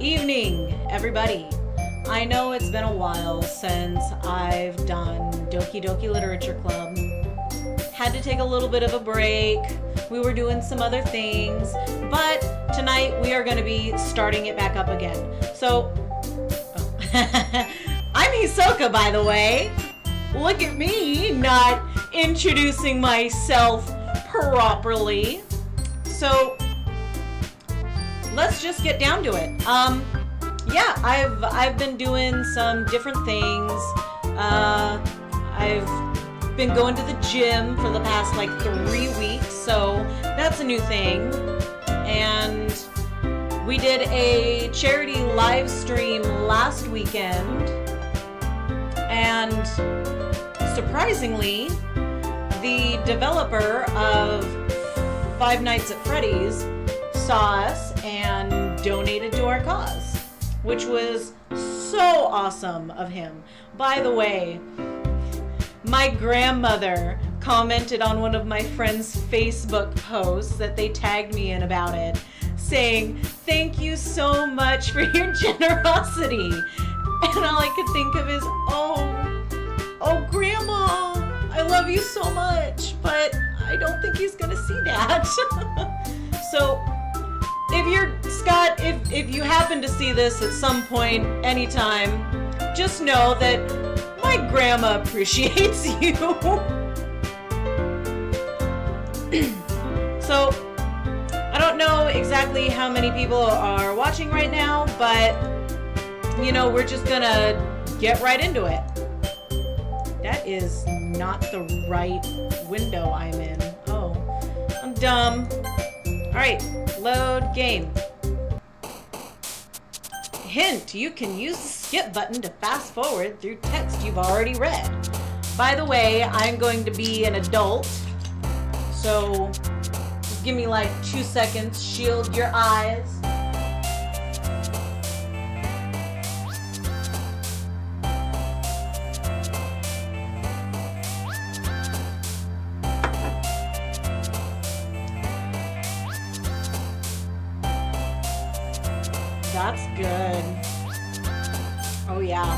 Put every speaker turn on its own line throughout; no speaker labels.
evening, everybody. I know it's been a while since I've done Doki Doki Literature Club. Had to take a little bit of a break. We were doing some other things, but tonight we are going to be starting it back up again. So, I'm Hisoka, by the way. Look at me not introducing myself properly. So, let's just get down to it. Yeah, I've been doing some different things. I've been going to the gym for the past like 3 weeks, so that's a new thing. And we did a charity live stream last weekend, and surprisingly, the developer of Five Nights at Freddy's saw us and donated to our cause, which was so awesome of him. By the way, my grandmother commented on one of my friends' Facebook posts that they tagged me in about it, saying, "Thank you so much for your generosity." And all I could think of is, oh, Grandma, I love you so much, but I don't think he's gonna see that. So, if you're, Scott, if you happen to see this at some point, anytime, just know that my grandma appreciates you. So, I don't know exactly how many people are watching right now, but, you know, we're just gonna get right into it. That is not the right window I'm in. Oh, I'm dumb. Alright, load game. Hint, you can use the skip button to fast forward through text you've already read. By the way, I'm going to be an adult, so just give me like 2 seconds. Shield your eyes. That's good. Oh yeah.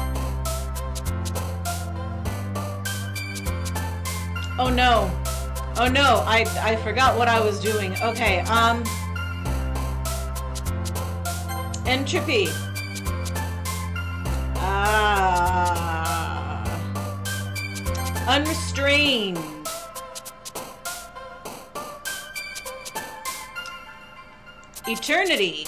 Oh no. Oh no, I forgot what I was doing. Okay, entropy. Unrestrained. Eternity.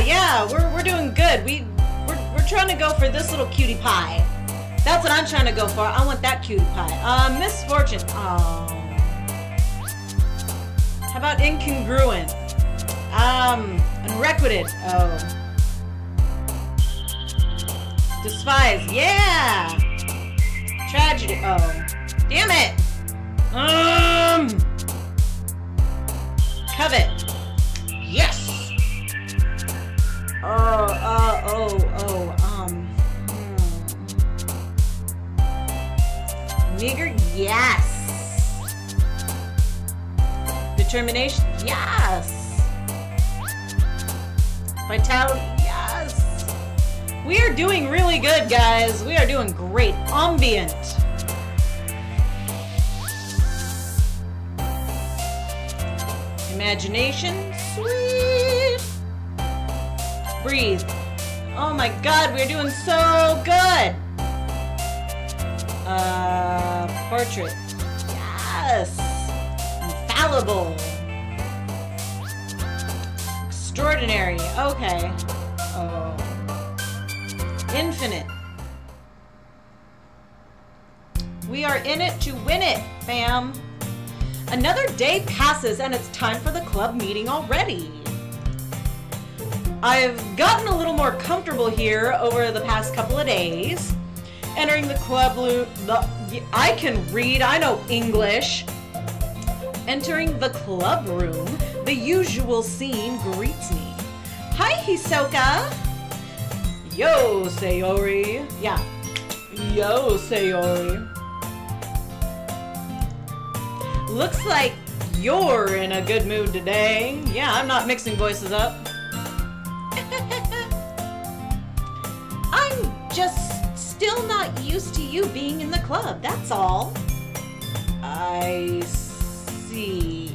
Yeah, we're doing good. We're trying to go for this little cutie pie. That's what I'm trying to go for. I want that cutie pie. Misfortune. Oh. How about incongruent? Unrequited. Oh. Despise. Yeah. Tragedy. Oh. Damn it. Covet. Yes. Meager, yes. Determination, yes. Vitality, yes. We are doing really good, guys. We are doing great. Ambient. Imagination, sweet. Breathe. Oh my god, we're doing so good. Portrait. Yes. Infallible. Extraordinary. Okay. Oh. Infinite. We are in it to win it, fam. Another day passes and it's time for the club meeting already. I've gotten a little more comfortable here over the past couple of days. Entering the club room, I can read, I know English. Entering the club room, the usual scene greets me. Hi, Hisoka. Yo, Sayori. Yeah. Yo, Sayori. Looks like You're in a good mood today. Yeah, I'm not mixing voices up. I'm just still not used to you being in the club, that's all. I see.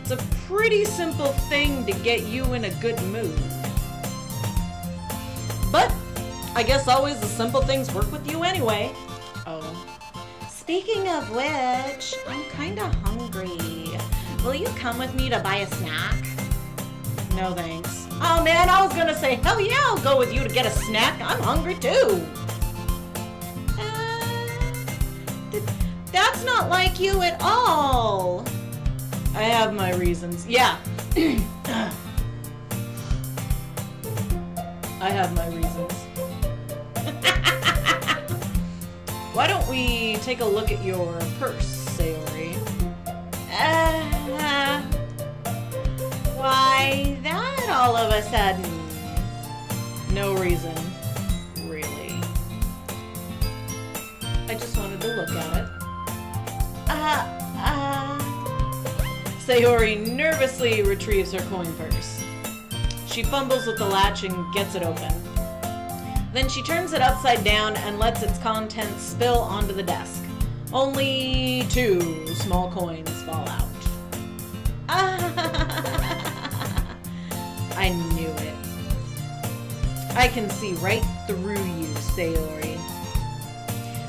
It's a pretty simple thing to get you in a good mood. But I guess always the simple things work with you anyway. Oh. Speaking of which, I'm kinda hungry. Will you come with me to buy a snack? No thanks. Oh man, I was gonna say, hell yeah, I'll go with you to get a snack. I'm hungry too. That's not like you at all. I have my reasons. Yeah. I have my reasons. Why don't we take a look at your purse, Sayori? Why that all of a sudden? No reason, really. I just wanted to look at it. Sayori nervously retrieves her coin purse. She fumbles with the latch and gets it open. Then she turns it upside down and lets its contents spill onto the desk. Only 2 small coins fall out. I knew it. I can see right through you, Sayori.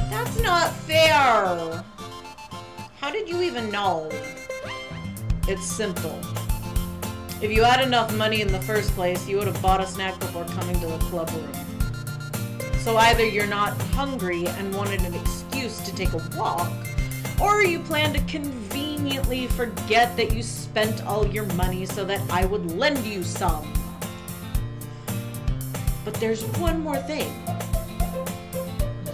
That's not fair. How did you even know? It's simple. If you had enough money in the first place, you would have bought a snack before coming to the club room. So either you're not hungry and wanted an excuse to take a walk, or you plan to conveniently forget that you spent all your money so that I would lend you some. But there's one more thing.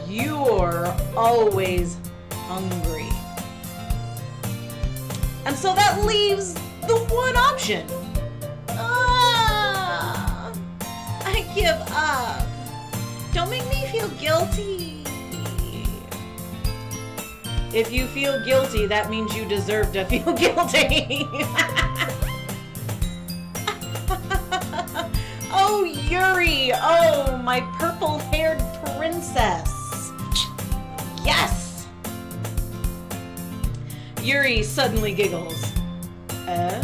You're always hungry. And so that leaves the one option. I give up. Don't make me feel guilty. If you feel guilty, that means you deserve to feel guilty. Oh, Yuri. Oh, my purple-haired princess. Yes. Yuri suddenly giggles. I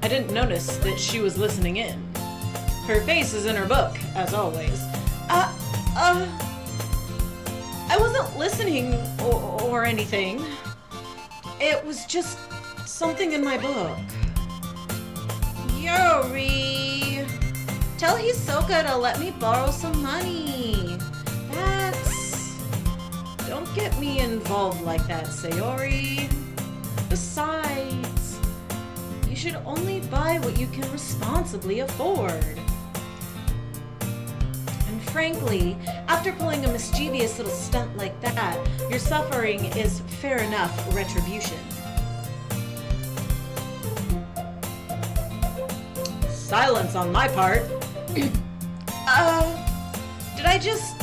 didn't notice that she was listening in. Her face is in her book, as always. I wasn't listening or anything. It was just something in my book. Yuri, tell Hisoka to let me borrow some money. Don't get me involved like that, Sayori. Besides, you should only buy what you can responsibly afford. And frankly, after pulling a mischievous little stunt like that, your suffering is fair enough retribution. Silence on my part. Did I just...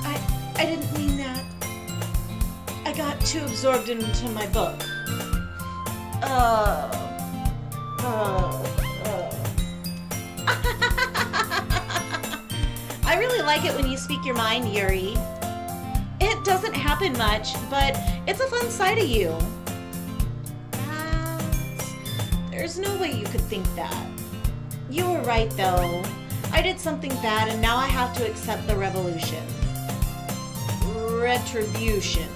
I didn't mean that. I got too absorbed into my book. I really like it when you speak your mind, Yuri. It doesn't happen much, but it's a fun side of you. There's no way you could think that. You were right, though. I did something bad, and now I have to accept the revolution. Retribution.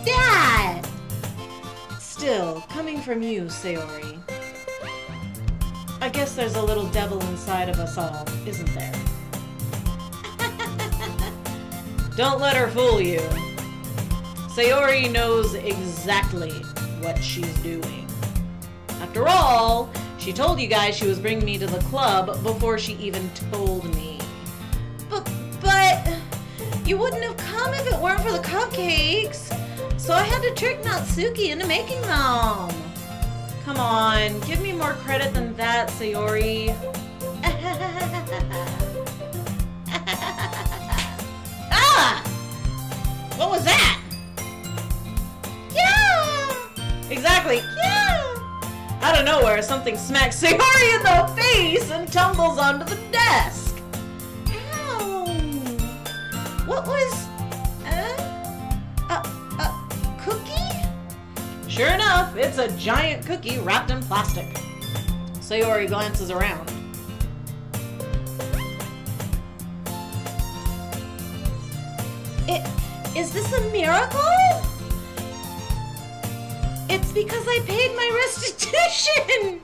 Dad! Still, coming from you, Sayori. I guess there's a little devil inside of us all, isn't there? Don't let her fool you. Sayori knows exactly what she's doing. After all, she told you guys she was bringing me to the club before she even told me. But you wouldn't have come if it weren't for the cupcakes. So I had to trick Natsuki into making them. Come on, give me more credit than that, Sayori. Ah! What was that? Yeah! Exactly. Yeah. Out of nowhere, something smacks Sayori in the face and tumbles onto the desk. Ow. What was... cookie? Sure enough, it's a giant cookie wrapped in plastic. Sayori glances around. Is this a miracle? It's because I paid my restitution!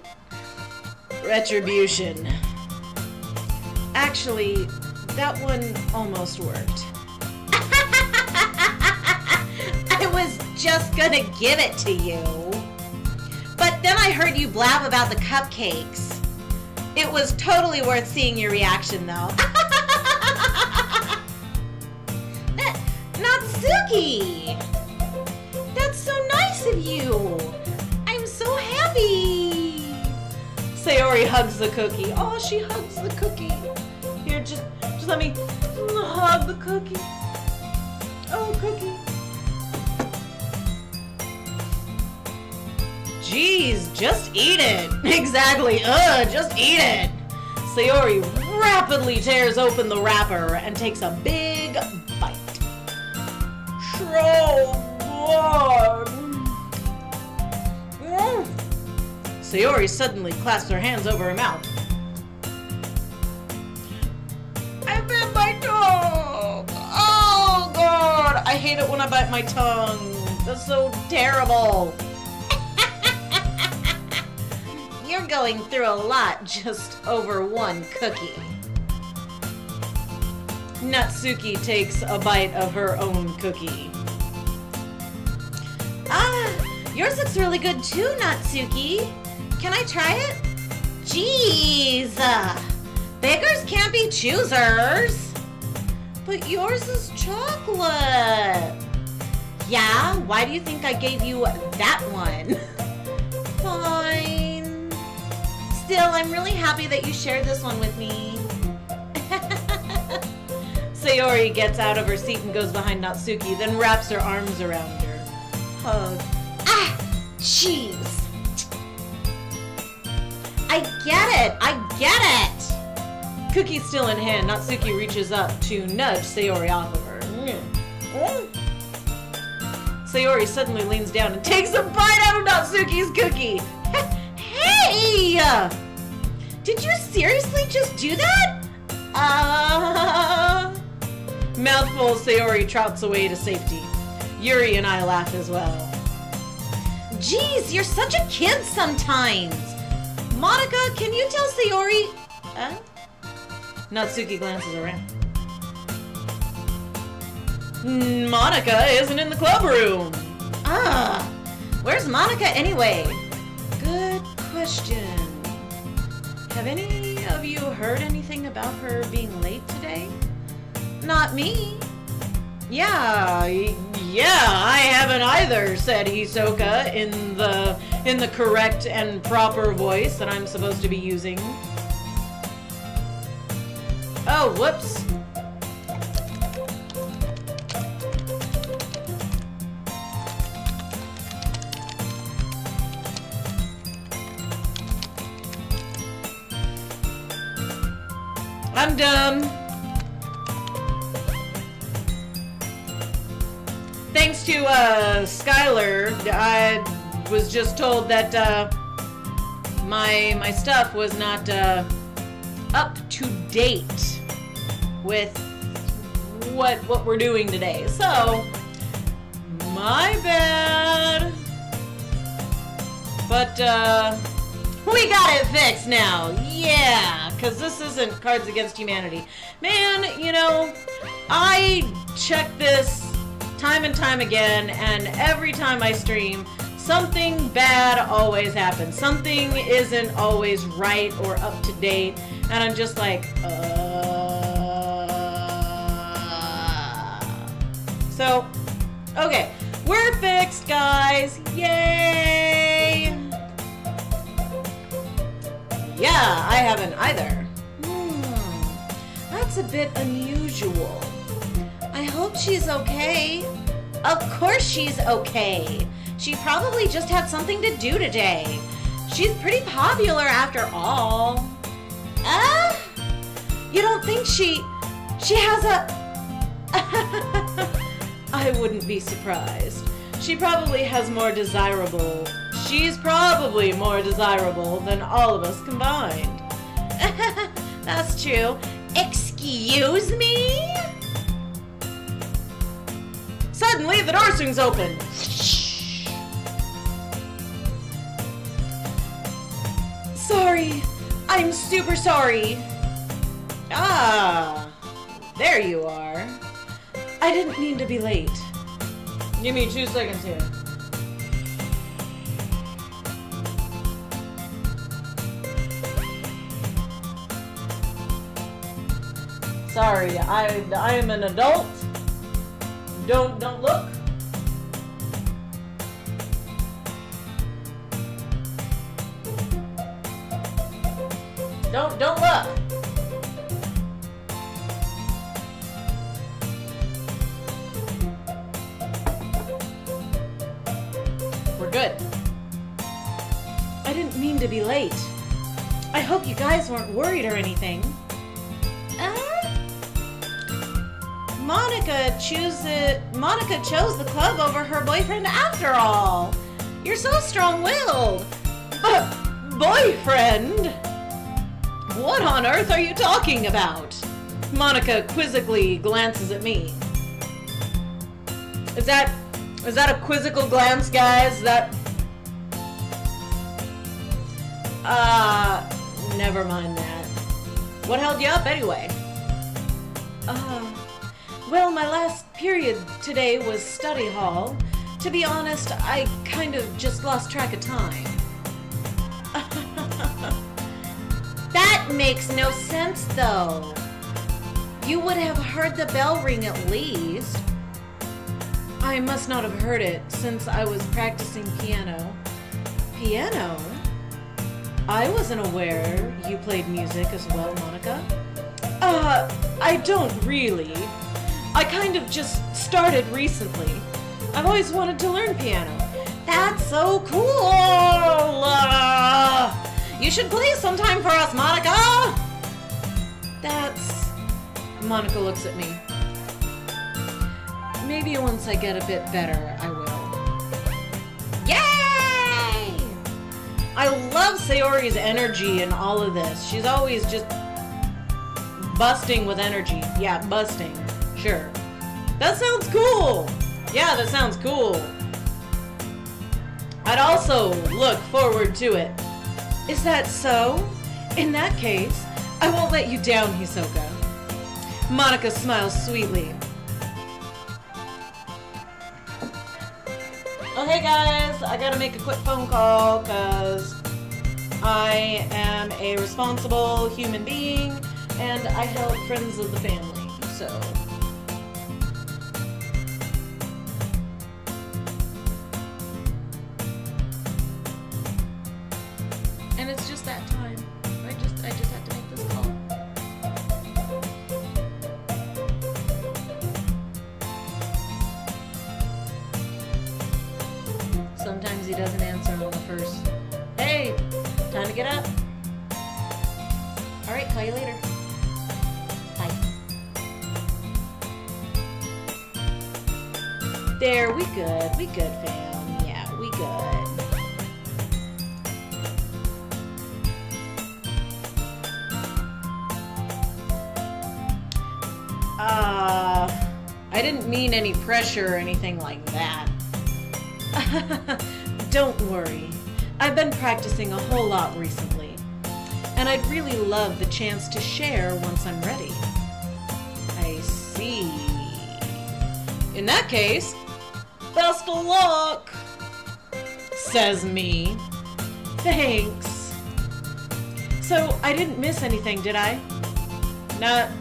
Retribution. Actually, that one almost worked. I was just gonna give it to you. But then I heard you blab about the cupcakes. It was totally worth seeing your reaction, though. Natsuki! That's so nice of you! I'm so happy! Sayori hugs the cookie. Oh, she hugs the cookie. Here, just let me hug the cookie. Oh, cookie. Jeez, just eat it. Exactly. Just eat it. Sayori rapidly tears open the wrapper and takes a big bite. So good. Sayori suddenly clasps her hands over her mouth. I bit my tongue. Oh, God. I hate it when I bite my tongue. That's so terrible. You're going through a lot just over one cookie. Natsuki takes a bite of her own cookie. Yours looks really good too, Natsuki. Can I try it? Jeez, beggars can't be choosers. But yours is chocolate. Yeah, why do you think I gave you that one? Fine. Still, I'm really happy that you shared this one with me. Sayori gets out of her seat and goes behind Natsuki, then wraps her arms around her. Hug. Ah! Jeez! I get it! Cookie still in hand, Natsuki reaches up to nudge Sayori off of her. Sayori suddenly leans down and takes a bite out of Natsuki's cookie. Hey! Did you seriously just do that? Mouthful, Sayori trots away to safety. Yuri and I laugh as well. Jeez, you're such a kid sometimes. Monica, can you tell Sayori? Natsuki glances around. Monica isn't in the club room. Where's Monica anyway? Good question. Have any of you heard anything about her being late today? Not me. Yeah, I haven't either, said Hisoka in the correct and proper voice that I'm supposed to be using. Oh, whoops. I'm dumb. Thanks to Skylar, I was just told that my stuff was not up to date with what we're doing today. So, my bad. But we got it fixed now. Yeah, because this isn't Cards Against Humanity. Man, you know, I check this time and time again, and every time I stream, something bad always happens. Something isn't always right or up to date, and I'm just like, So, okay, we're fixed, guys. Yay! Yeah, I haven't either. That's a bit unusual. I hope she's okay. Of course she's okay. She probably just had something to do today. She's pretty popular after all. You don't think she has a... I wouldn't be surprised. She's probably more desirable than all of us combined. That's true. Excuse me? Suddenly, the door swings open. Sorry. I'm super sorry. Ah, there you are. I didn't mean to be late. Give me 2 seconds here. Sorry, I am an adult. Don't look. Don't look. We're good. I didn't mean to be late. I hope you guys weren't worried or anything. Monica chose the club over her boyfriend after all. You're so strong-willed. Boyfriend? What on earth are you talking about? Monica quizzically glances at me. Is that a quizzical glance, guys? Never mind that. What held you up anyway? Well, my last period today was study hall. To be honest, I kind of just lost track of time. That makes no sense, though. You would have heard the bell ring at least. I must not have heard it since I was practicing piano. Piano? I wasn't aware you played music as well, Monica. I don't really. I kind of just started recently. I've always wanted to learn piano. That's so cool! You should play sometime for us, Monica! Monica looks at me. Maybe once I get a bit better, I will. Yay! I love Sayori's energy in all of this. She's always just busting with energy. Yeah, busting. Sure. That sounds cool! Yeah, that sounds cool. I'd also look forward to it. Is that so? In that case, I won't let you down, Hisoka. Monica smiles sweetly. Oh, hey guys, I gotta make a quick phone call because I am a responsible human being and I help friends of the family, so... And it's just that time. I just have to make this call. Sometimes he doesn't answer on the first. Hey, time to get up. All right, call you later. Bye. There, we good, fam. Yeah, we good. I didn't mean any pressure or anything like that. Don't worry. I've been practicing a whole lot recently, and I'd really love the chance to share once I'm ready. I see. In that case, best of luck, says me. Thanks. So, I didn't miss anything, did I? Not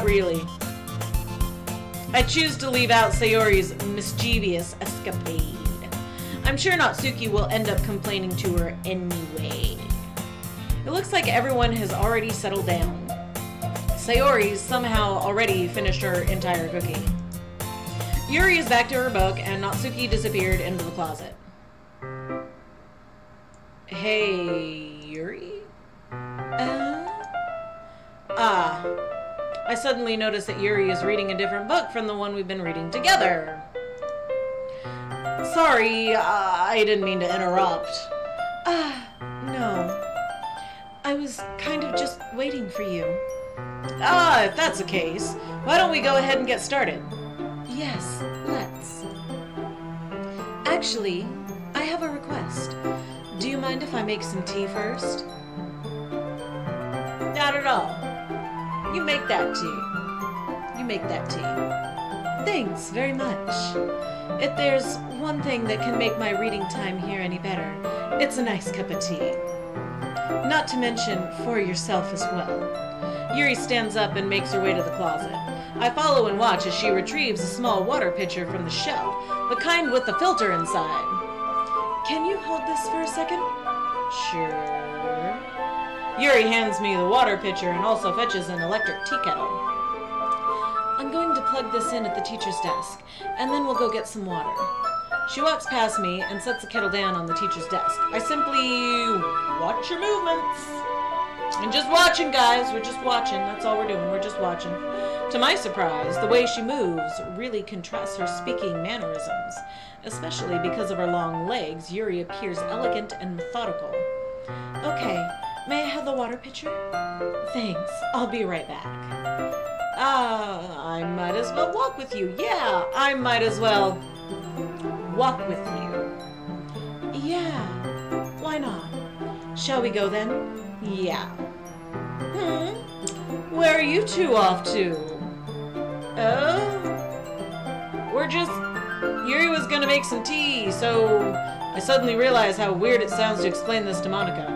really. I choose to leave out Sayori's mischievous escapade. I'm sure Natsuki will end up complaining to her anyway. It looks like everyone has already settled down. Sayori's somehow already finished her entire cookie. Yuri is back to her book, and Natsuki disappeared into the closet. Hey, Yuri? I suddenly noticed that Yuri is reading a different book from the one we've been reading together. Sorry, I didn't mean to interrupt. No. I was kind of just waiting for you. If that's the case, why don't we go ahead and get started? Yes, let's. Actually, I have a request. Do you mind if I make some tea first? Not at all. You make that tea. You make that tea. Thanks very much. If there's one thing that can make my reading time here any better, it's a nice cup of tea. Not to mention for yourself as well. Yuri stands up and makes her way to the closet. I follow and watch as she retrieves a small water pitcher from the shelf, the kind with the filter inside. Can you hold this for a second? Sure. Yuri hands me the water pitcher and also fetches an electric tea kettle. I'm going to plug this in at the teacher's desk, and then we'll go get some water. She walks past me and sets the kettle down on the teacher's desk. I simply watch her movements. And just watching, guys. We're just watching. That's all we're doing. We're just watching. To my surprise, the way she moves really contrasts her speaking mannerisms. Especially because of her long legs, Yuri appears elegant and methodical. Okay, may I have the water pitcher? Thanks. I'll be right back. I might as well walk with you. Yeah, I might as well walk with you. Yeah, why not? Shall we go then? Yeah. Where are you two off to? Oh? Yuri was gonna make some tea, so I suddenly realized how weird it sounds to explain this to Monica.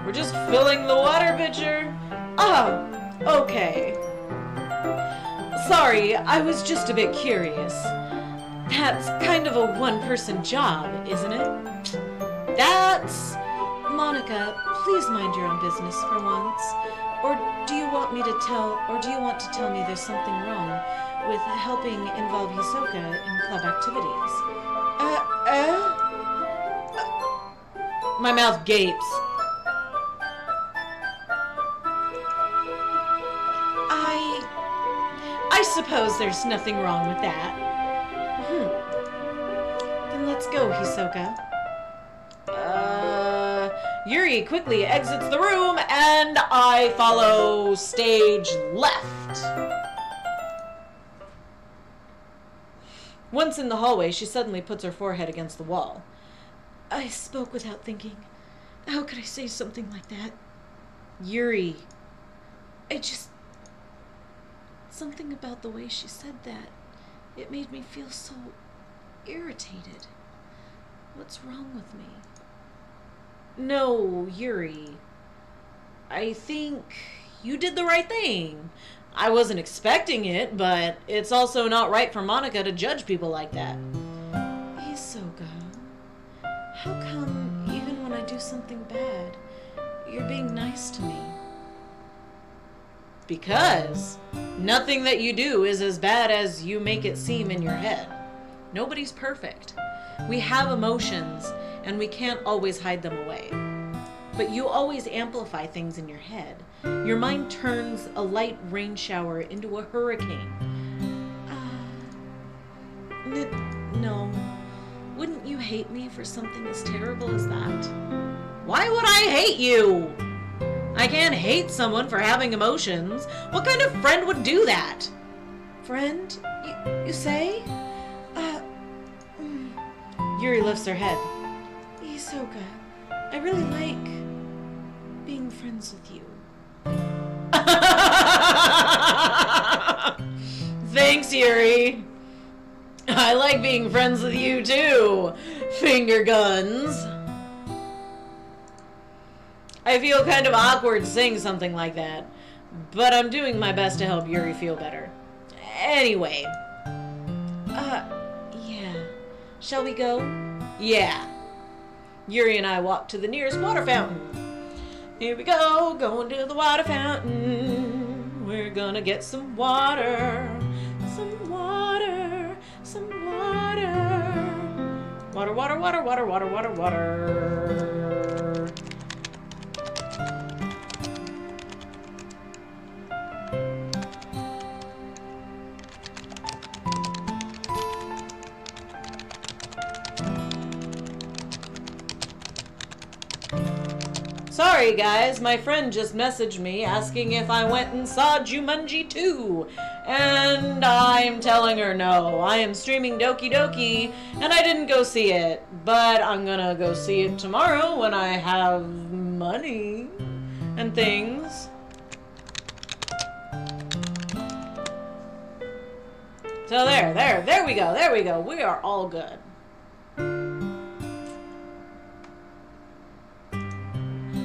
We're just filling the water pitcher. Oh, okay. Sorry, I was just a bit curious. That's kind of a one-person job, isn't it? That's... Monica, please mind your own business for once. Or do you want to tell me there's something wrong with helping involve Hisoka in club activities? My mouth gapes. I suppose there's nothing wrong with that. Then let's go, Hisoka. Yuri quickly exits the room, and I follow stage left. Once in the hallway, she suddenly puts her forehead against the wall. I spoke without thinking. How could I say something like that? Yuri. Something about the way she said that. It made me feel so irritated. What's wrong with me? No, Yuri. I think you did the right thing. I wasn't expecting it, but it's also not right for Monica to judge people like that. Hisoka, how come even when I do something bad, you're being nice to me? Because nothing that you do is as bad as you make it seem in your head. Nobody's perfect. We have emotions, and we can't always hide them away. But you always amplify things in your head. Your mind turns a light rain shower into a hurricane. No. Wouldn't you hate me for something as terrible as that? Why would I hate you? I can't hate someone for having emotions. What kind of friend would do that? Friend? You say? Yuri lifts her head. Hisoka, I really like being friends with you. Thanks, Yuri. I like being friends with you, too. Finger guns. I feel kind of awkward saying something like that, but I'm doing my best to help Yuri feel better. Anyway. Yeah. Shall we go? Yeah. Yuri and I walk to the nearest water fountain. Here we go, going to the water fountain. We're gonna get some water. Some water. Some water, water, water, water, water, water, water. Sorry guys, my friend just messaged me asking if I went and saw Jumanji 2. And I'm telling her no. I am streaming Doki Doki and I didn't go see it. But I'm gonna go see it tomorrow when I have money and things. So there we go. We are all good.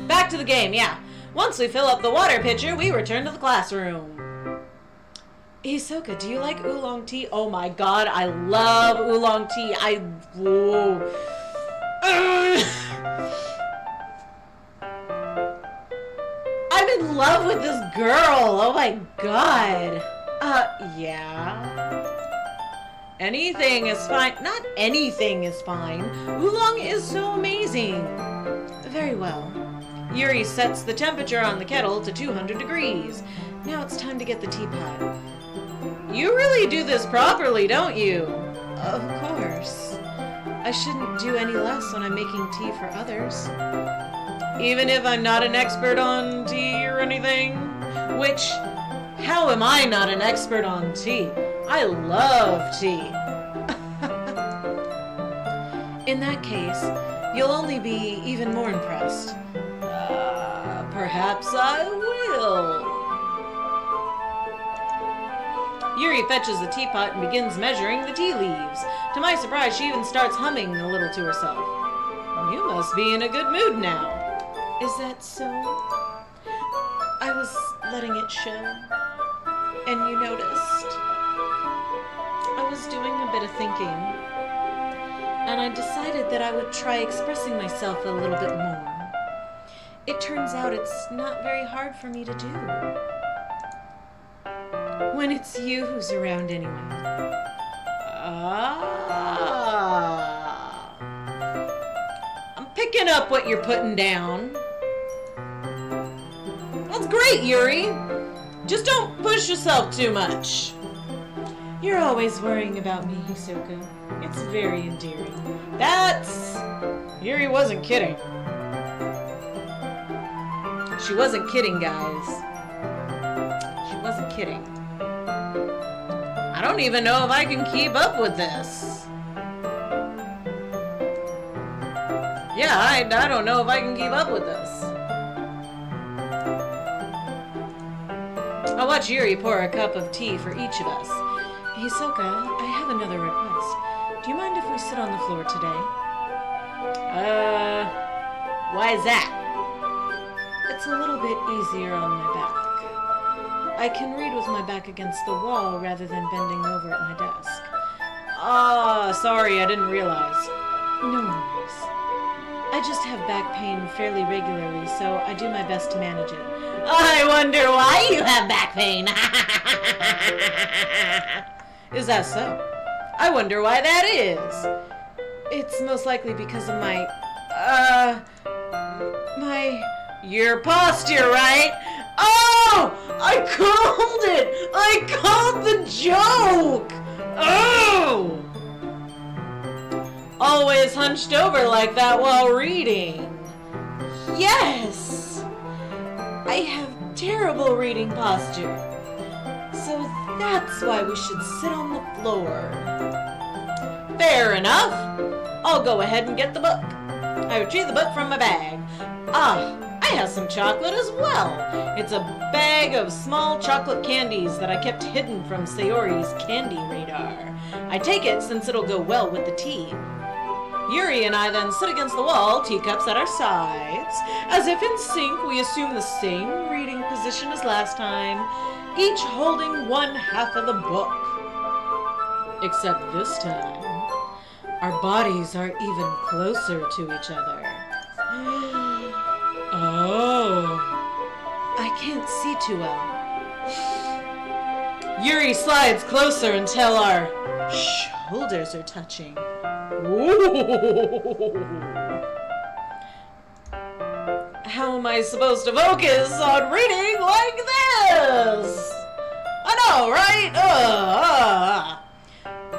Back to the game, yeah. Once we fill up the water pitcher, we return to the classroom. Hisoka, do you like oolong tea? Oh my god, I love oolong tea. Whoa. I'm in love with this girl. Oh my god. Yeah. Anything is fine. Not anything is fine. Oolong is so amazing. Very well. Yuri sets the temperature on the kettle to 200 degrees. Now it's time to get the teapot. You really do this properly, don't you? Of course. I shouldn't do any less when I'm making tea for others. Even if I'm not an expert on tea or anything? Which, how am I not an expert on tea? I love tea. In that case, you'll only be even more impressed. Perhaps I will. Yuri fetches the teapot and begins measuring the tea leaves. To my surprise, she even starts humming a little to herself. You must be in a good mood now. Is that so? I was letting it show. And you noticed. I was doing a bit of thinking. And I decided that I would try expressing myself a little bit more. It turns out it's not very hard for me to do. When it's you who's around anyway. I'm picking up what you're putting down. That's great, Yuri. Just don't push yourself too much. You're always worrying about me, Hisoka. It's very endearing. Yuri wasn't kidding. She wasn't kidding, guys. She wasn't kidding. I don't even know if I can keep up with this. Yeah, I don't know if I can keep up with this. I'll watch Yuri pour a cup of tea for each of us. Hisoka, I have another request. Do you mind if we sit on the floor today? Why is that? It's a little bit easier on my back. I can read with my back against the wall rather than bending over at my desk. Sorry, I didn't realize. No worries. I just have back pain fairly regularly, so I do my best to manage it. I wonder why you have back pain. Is that so? I wonder why that is. It's most likely because of your posture, right? Oh! I called it! I called the joke! Oh! Always hunched over like that while reading. Yes! I have terrible reading posture. So that's why we should sit on the floor. Fair enough. I'll go ahead and get the book. I retrieve the book from my bag. I have some chocolate as well. It's a bag of small chocolate candies that I kept hidden from Sayori's candy radar. I take it since it'll go well with the tea. Yuri and I then sit against the wall, teacups at our sides. As if in sync, we assume the same reading position as last time, each holding one half of the book. Except this time, our bodies are even closer to each other. Oh, I can't see too well. Yuri slides closer until our shoulders are touching. Ooh. How am I supposed to focus on reading like this? I know, right?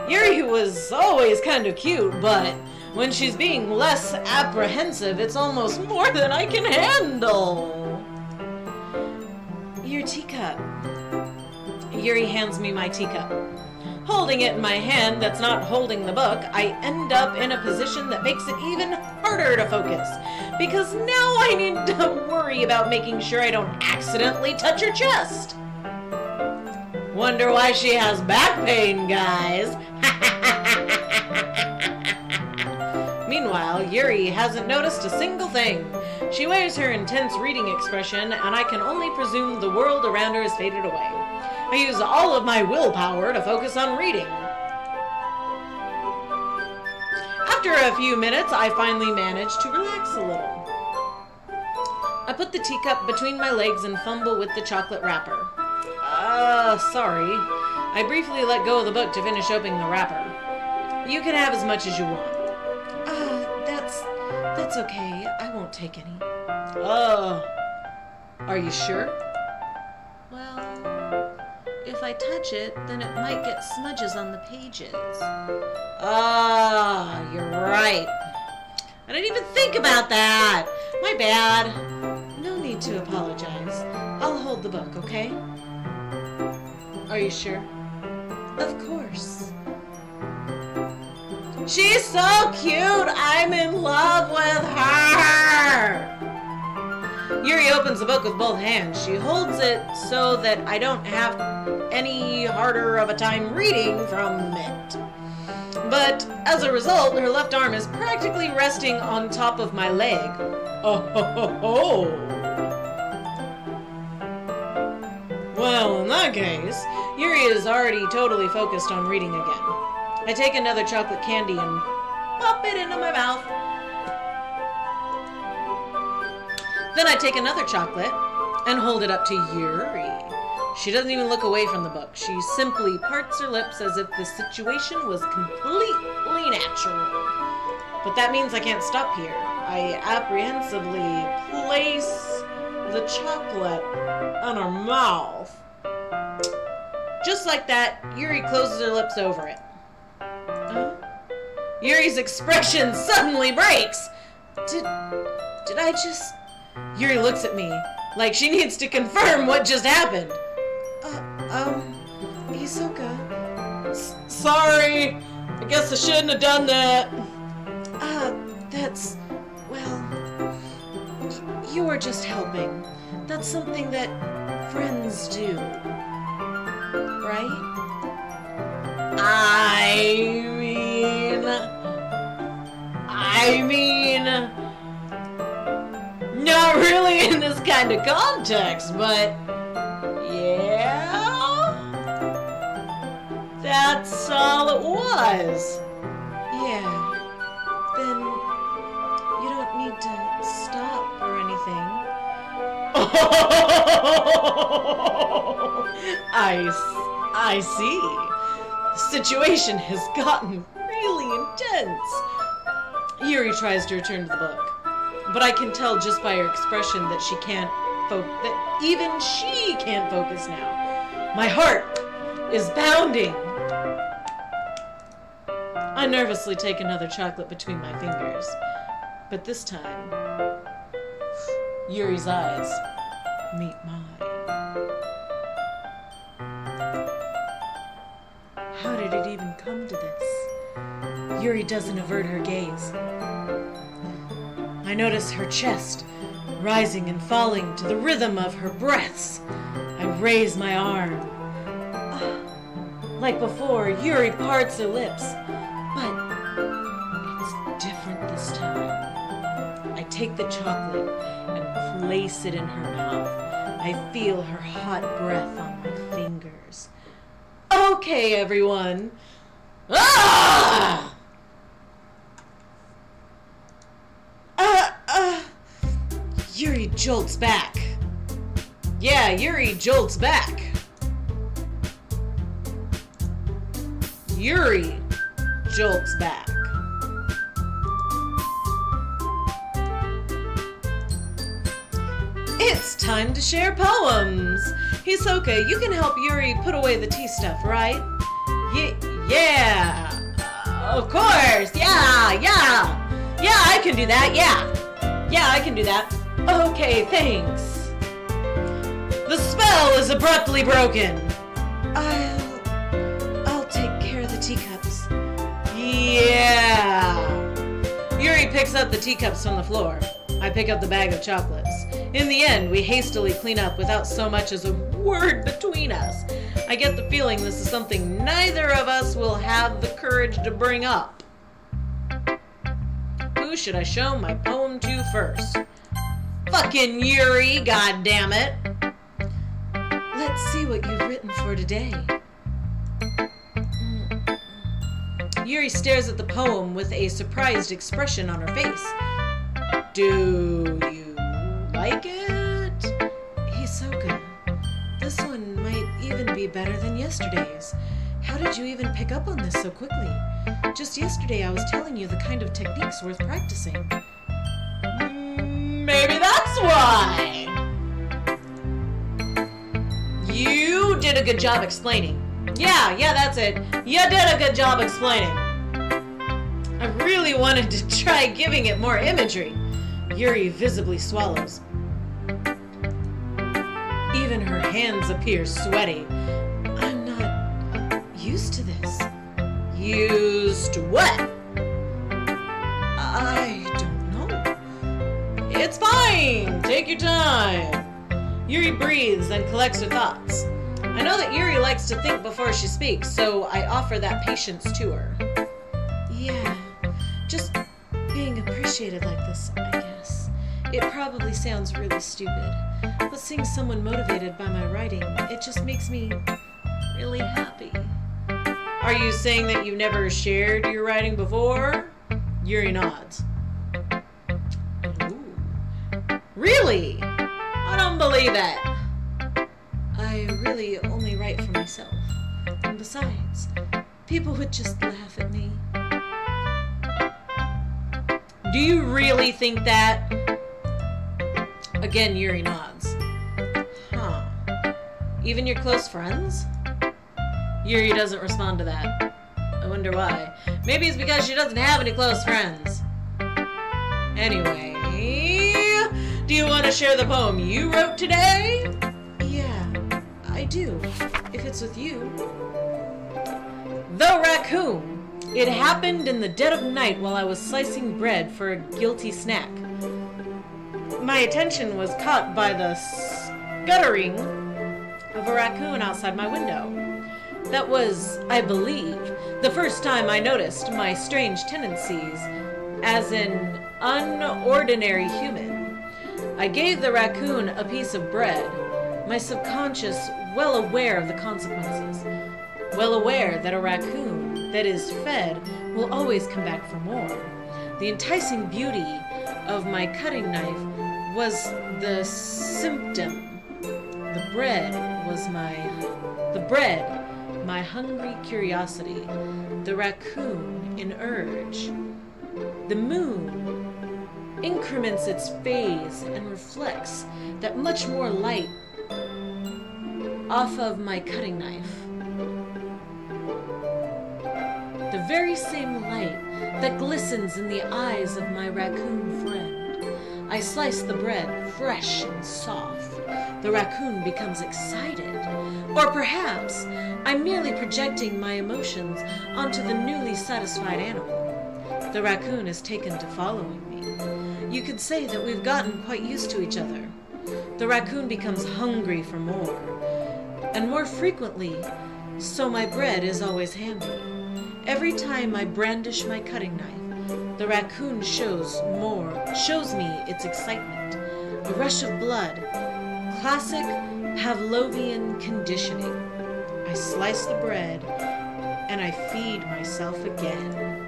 Yuri was always kind of cute, but when she's being less apprehensive, it's almost more than I can handle. Your teacup. Yuri hands me my teacup. Holding it in my hand that's not holding the book, I end up in a position that makes it even harder to focus, because now I need to worry about making sure I don't accidentally touch her chest. Wonder why she has back pain, guys. Meanwhile, Yuri hasn't noticed a single thing. She wears her intense reading expression, and I can only presume the world around her has faded away. I use all of my willpower to focus on reading. After a few minutes, I finally manage to relax a little. I put the teacup between my legs and fumble with the chocolate wrapper. Sorry. I briefly let go of the book to finish opening the wrapper. You can have as much as you want. That's okay. I won't take any. Are you sure? Well, if I touch it, then it might get smudges on the pages. You're right. I didn't even think about that. My bad. No need to apologize. I'll hold the book, okay? Are you sure? Of course. She's so cute! I'm in love with her! Yuri opens the book with both hands. She holds it so that I don't have any harder of a time reading from it. But as a result, her left arm is practically resting on top of my leg. Oh ho ho ho! Well, in that case, Yuri is already totally focused on reading again. I take another chocolate candy and pop it into my mouth. Then I take another chocolate and hold it up to Yuri. She doesn't even look away from the book. She simply parts her lips as if the situation was completely natural. But that means I can't stop here. I apprehensively place the chocolate on her mouth. Just like that, Yuri closes her lips over it. Yuri's expression suddenly breaks. Did I just... Yuri looks at me like she needs to confirm what just happened. Hisoka. Sorry. I guess I shouldn't have done that. Well, you were just helping. That's something that friends do. Right? I mean, not really in this kind of context, but yeah, that's all it was. Yeah, then you don't need to stop or anything. I see. The situation has gotten really intense. Yuri tries to return to the book, but I can tell just by her expression that she can't that even she can't focus now. My heart is pounding. I nervously take another chocolate between my fingers, but this time, Yuri's eyes meet mine. How did it even come to this? Yuri doesn't avert her gaze. I notice her chest rising and falling to the rhythm of her breaths. I raise my arm. Like before, Yuri parts her lips, but it's different this time. I take the chocolate and place it in her mouth. I feel her hot breath on my fingers. Okay, everyone. Yuri jolts back. Yeah, Yuri jolts back. Yuri jolts back. time to share poems. Hisoka, you can help Yuri put away the tea stuff, right? Yeah. Of course. Yeah, I can do that. Yeah, I can do that. Okay, thanks. The spell is abruptly broken. I'll take care of the teacups. Yeah. Yuri picks up the teacups from the floor. I pick up the bag of chocolates. In the end, we hastily clean up without so much as a word between us. I get the feeling this is something neither of us will have the courage to bring up. Who should I show my poem to first? Fucking Yuri, goddammit. Let's see what you've written for today. Yuri stares at the poem with a surprised expression on her face. Do you like it? Hisoka, this one might even be better than yesterday's. How did you even pick up on this so quickly? Just yesterday I was telling you the kind of techniques worth practicing. Maybe that's why! You did a good job explaining. Yeah, that's it. You did a good job explaining. I really wanted to try giving it more imagery. Yuri visibly swallows. Even her hands appear sweaty. I'm not used to this. Used to what? I don't know. It's fine. Take your time. Yuri breathes and collects her thoughts. I know that Yuri likes to think before she speaks, so I offer that patience to her. Yeah, just being appreciated like this, I guess. It probably sounds really stupid, but seeing someone motivated by my writing, it just makes me really happy. Are you saying that you've never shared your writing before? Yuri nods. Ooh. Really? I don't believe it. I really only write for myself. And besides, people would just laugh at me. Do you really think that? Again, Yuri nods. Huh. Even your close friends? Yuri doesn't respond to that. I wonder why. Maybe it's because she doesn't have any close friends. Anyway, do you want to share the poem you wrote today? Yeah, I do, if it's with you. The Raccoon. It happened in the dead of night while I was slicing bread for a guilty snack. My attention was caught by the scuttering of a raccoon outside my window. That was, I believe, the first time I noticed my strange tendencies as an unordinary human. I gave the raccoon a piece of bread, my subconscious well aware of the consequences, well aware that a raccoon that is fed will always come back for more. The enticing beauty of my cutting knife was the symptom. The bread, my hungry curiosity. The raccoon, an urge. The moon increments its phase and reflects that much more light off of my cutting knife. The very same light that glistens in the eyes of my raccoon friend. I slice the bread fresh and soft. The raccoon becomes excited. Or perhaps I'm merely projecting my emotions onto the newly satisfied animal. The raccoon is taken to following me. You could say that we've gotten quite used to each other. The raccoon becomes hungry for more, and more frequently, so my bread is always handy. Every time I brandish my cutting knife, the raccoon shows me its excitement. A rush of blood. Classic Pavlovian conditioning. I slice the bread, and I feed myself again.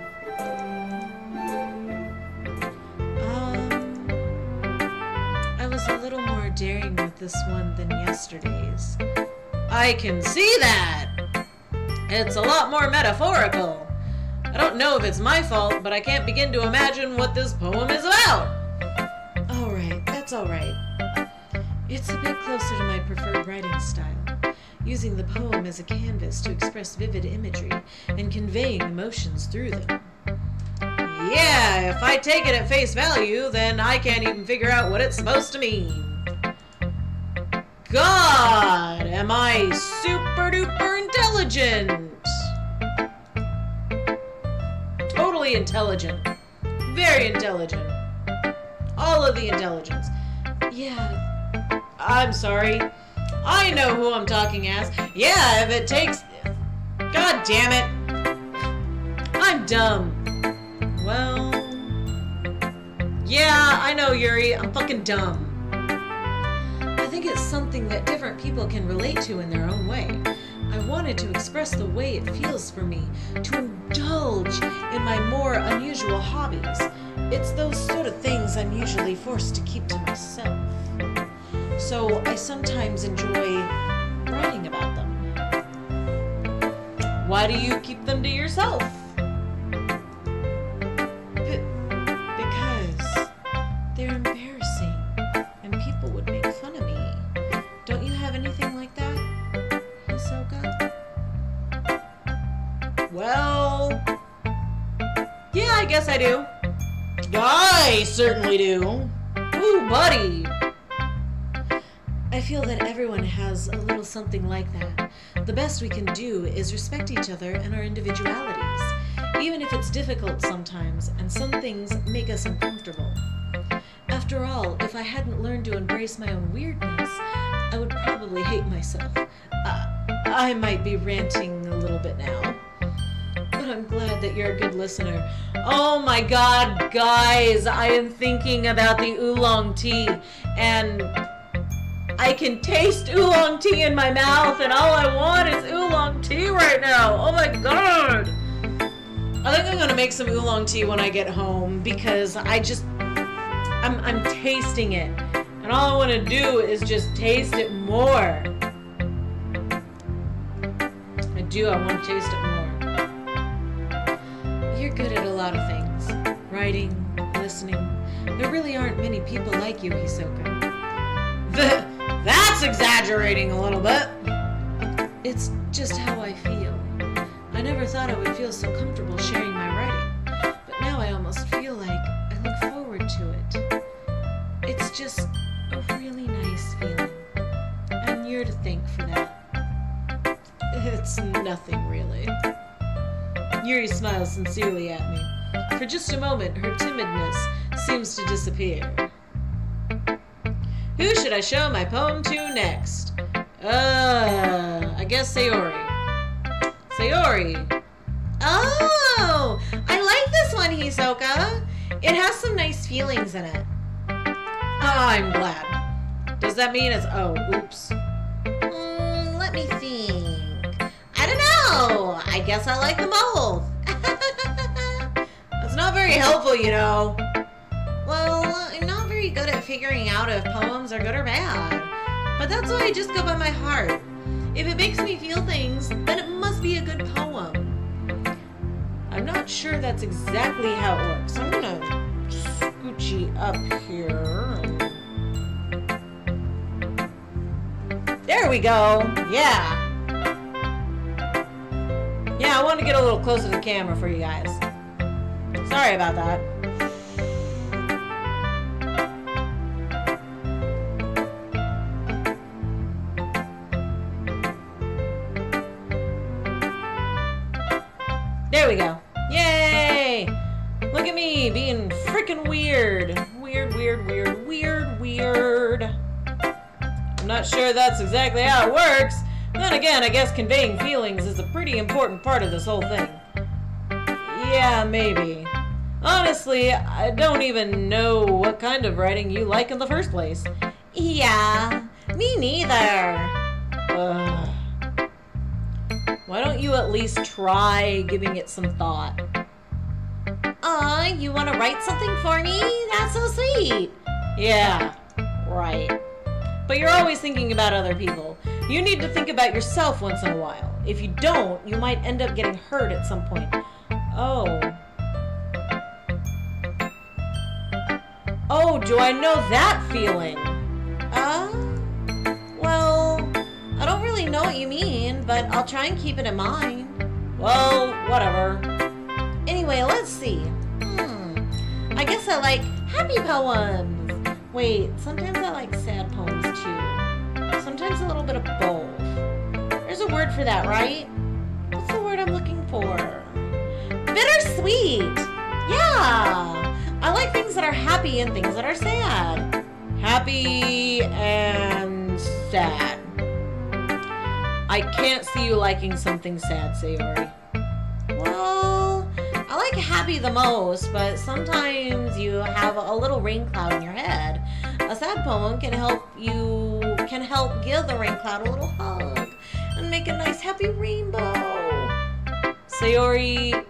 I was a little more daring with this one than yesterday's. I can see that! It's a lot more metaphorical. I don't know if it's my fault, but I can't begin to imagine what this poem is about. Alright, that's alright. It's a bit closer to my preferred writing style, using the poem as a canvas to express vivid imagery and conveying emotions through them. Yeah, if I take it at face value, then I can't even figure out what it's supposed to mean. God, am I super duper intelligent? Totally intelligent. Very intelligent. All of the intelligence. Yeah, I'm sorry. I know who I'm talking as. Yeah, if it takes... God damn it. I'm dumb. Well... Yeah, I know, Yuri. I'm fucking dumb. I think it's something that different people can relate to in their own way. I wanted to express the way it feels for me to indulge in my more unusual hobbies. It's those sort of things I'm usually forced to keep to myself. So I sometimes enjoy writing about them. Why do you keep them to yourself? Because they're embarrassing and people would make fun of me. Don't you have anything like that, Hisoka? Well, yeah, I guess I do. I certainly do. Ooh, buddy. I feel that everyone has a little something like that. The best we can do is respect each other and our individualities, even if it's difficult sometimes and some things make us uncomfortable. After all, if I hadn't learned to embrace my own weirdness, I would probably hate myself. I might be ranting a little bit now, but I'm glad that you're a good listener. Oh my god, guys, I am thinking about the oolong tea, and I can taste oolong tea in my mouth, and all I want is oolong tea right now. Oh my god. I think I'm gonna make some oolong tea when I get home, because I'm tasting it, and all I want to do is just taste it more. I want to taste it more. You're good at a lot of things. Writing, listening. There really aren't many people like you, Hisoka. That's exaggerating a little bit. It's just how I feel. I never thought I would feel so comfortable sharing my writing, but now I almost feel like I look forward to it. It's just a really nice feeling, and you're to thank for that. It's nothing, really. Yuri smiles sincerely at me. For just a moment, her timidness seems to disappear. Who should I show my poem to next? I guess Sayori. Sayori. Oh! I like this one, Hisoka. It has some nice feelings in it. I'm glad. Does that mean it's... Oh, oops. Let me think. I don't know. I guess I like them both. That's not very helpful, you know. Well, I'm not very good at figuring out if poems are good or bad. But that's why I just go by my heart. If it makes me feel things, then it must be a good poem. I'm not sure that's exactly how it works. I'm gonna scoochie up here. There we go. Yeah. Yeah, I want to get a little closer to the camera for you guys. Sorry about that. There we go. Yay! Look at me being freaking weird. Weird. I'm not sure that's exactly how it works. Then again, I guess conveying feelings is a pretty important part of this whole thing. Yeah, maybe. Honestly, I don't even know what kind of writing you like in the first place. Yeah, me neither. Why don't you at least try giving it some thought? You want to write something for me? That's so sweet. Yeah, right. But you're always thinking about other people. You need to think about yourself once in a while. If you don't, you might end up getting hurt at some point. Oh, do I know that feeling? really know what you mean, but I'll try and keep it in mind. Well, whatever. Anyway, let's see. I guess I like happy poems. Wait, sometimes I like sad poems too. Sometimes a little bit of both. There's a word for that, right? What's the word I'm looking for? Bittersweet! Yeah! I like things that are happy and things that are sad. Happy and sad. I can't see you liking something sad, Sayori. Well, I like happy the most, but sometimes you have a little rain cloud in your head. A sad poem can help give the rain cloud a little hug and make a nice happy rainbow. Sayori,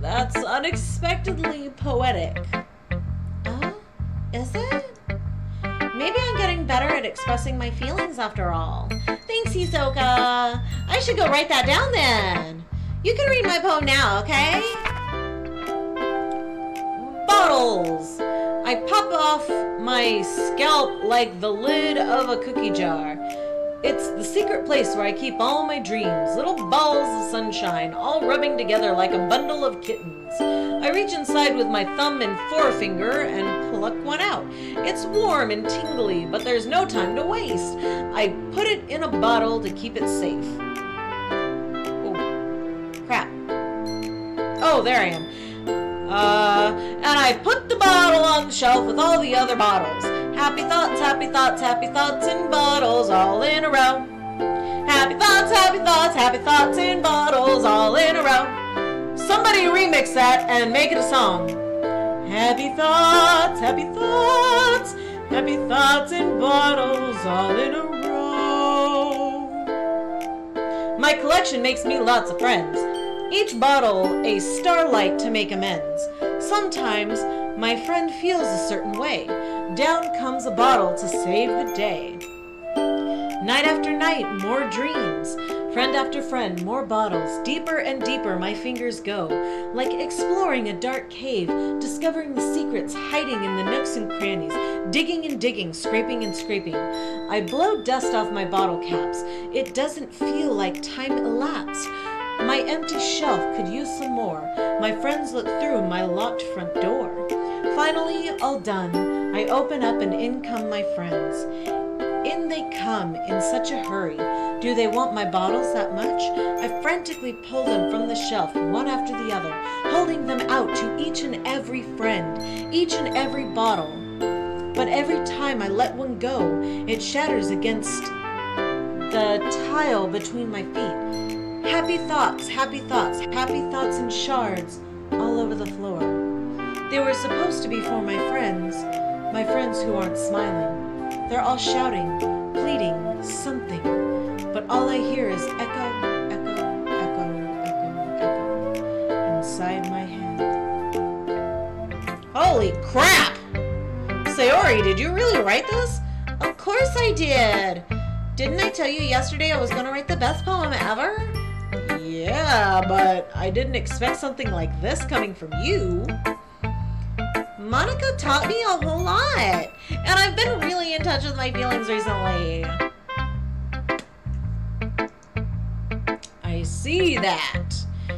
that's unexpectedly poetic. Oh, is it? Maybe I'm getting better at expressing my feelings after all. Thanks, Hisoka. I should go write that down then. You can read my poem now, okay? Bottles. I pop off my scalp like the lid of a cookie jar. It's the secret place where I keep all my dreams, little balls of sunshine, all rubbing together like a bundle of kittens. I reach inside with my thumb and forefinger and pluck one out. It's warm and tingly, but there's no time to waste. I put it in a bottle to keep it safe. Oh, crap. Oh, there I am. And I put the bottle on the shelf with all the other bottles. Happy thoughts, happy thoughts, happy thoughts in bottles all in a row. Happy thoughts, happy thoughts, happy thoughts in bottles all in a row. Somebody remix that and make it a song. Happy thoughts, happy thoughts, happy thoughts in bottles all in a row. My collection makes me lots of friends. Each bottle a starlight to make amends. Sometimes my friend feels a certain way. Down comes a bottle to save the day. Night after night, more dreams. Friend after friend, more bottles. Deeper and deeper my fingers go, like exploring a dark cave, discovering the secrets hiding in the nooks and crannies, digging and digging, scraping and scraping. I blow dust off my bottle caps. It doesn't feel like time elapsed. My empty shelf could use some more. My friends look through my locked front door. Finally, all done, I open up and in come my friends. In they come in such a hurry. Do they want my bottles that much? I frantically pull them from the shelf, one after the other, holding them out to each and every friend, each and every bottle. But every time I let one go, it shatters against the tile between my feet. Happy thoughts, happy thoughts, happy thoughts in shards all over the floor. They were supposed to be for my friends who aren't smiling. They're all shouting, pleading, something, but all I hear is echo, echo, echo, echo, echo inside my head. Holy crap! Sayori, did you really write this? Of course I did! Didn't I tell you yesterday I was gonna write the best poem ever? Yeah, but I didn't expect something like this coming from you. Monica taught me a whole lot, and I've been really in touch with my feelings recently. I see that.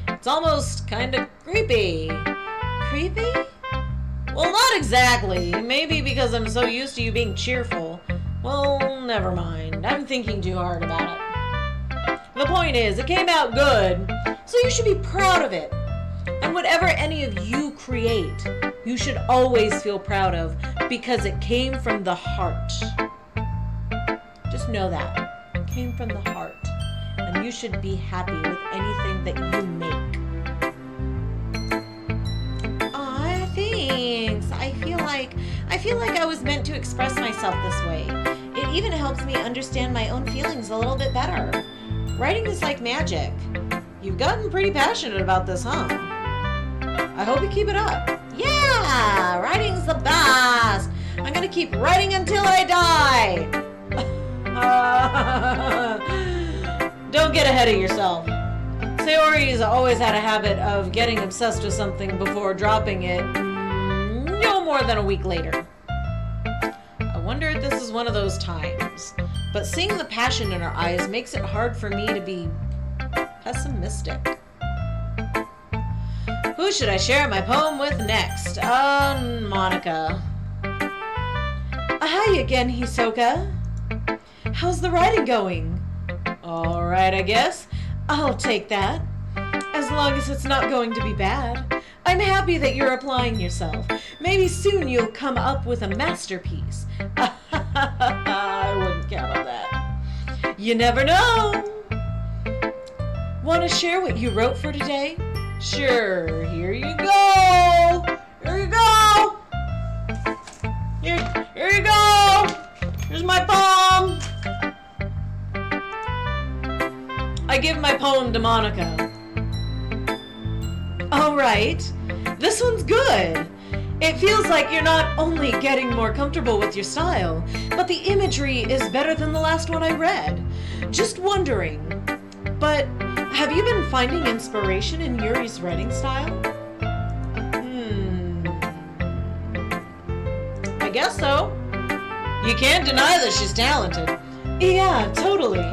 It's almost kind of creepy. Creepy? Well, not exactly. Maybe because I'm so used to you being cheerful. Well, never mind. I'm thinking too hard about it. The point is, it came out good, so you should be proud of it. And whatever any of you create, you should always feel proud of because it came from the heart. Just know that. It came from the heart. And you should be happy with anything that you make. Aw, thanks. I feel like I was meant to express myself this way. It even helps me understand my own feelings a little bit better. Writing is like magic. You've gotten pretty passionate about this, huh? I hope you keep it up. Yeah, writing's the best. I'm gonna keep writing until I die. Don't get ahead of yourself. Sayori's always had a habit of getting obsessed with something before dropping it no more than a week later. I wonder if this is one of those times. but seeing the passion in her eyes makes it hard for me to be pessimistic. Who should I share my poem with next? Monica. Hi again, Hisoka. How's the writing going? All right, I guess. I'll take that. As long as it's not going to be bad. I'm happy that you're applying yourself. Maybe soon you'll come up with a masterpiece. I wouldn't count on that. You never know. Want to share what you wrote for today? Sure. Here you go. Here you go. Here you go. Here's my poem. I give my poem to Monica. All right. This one's good. It feels like you're not only getting more comfortable with your style, but the imagery is better than the last one I read. Just wondering, but have you been finding inspiration in Yuri's writing style? I guess so. You can't deny that she's talented. Yeah, totally.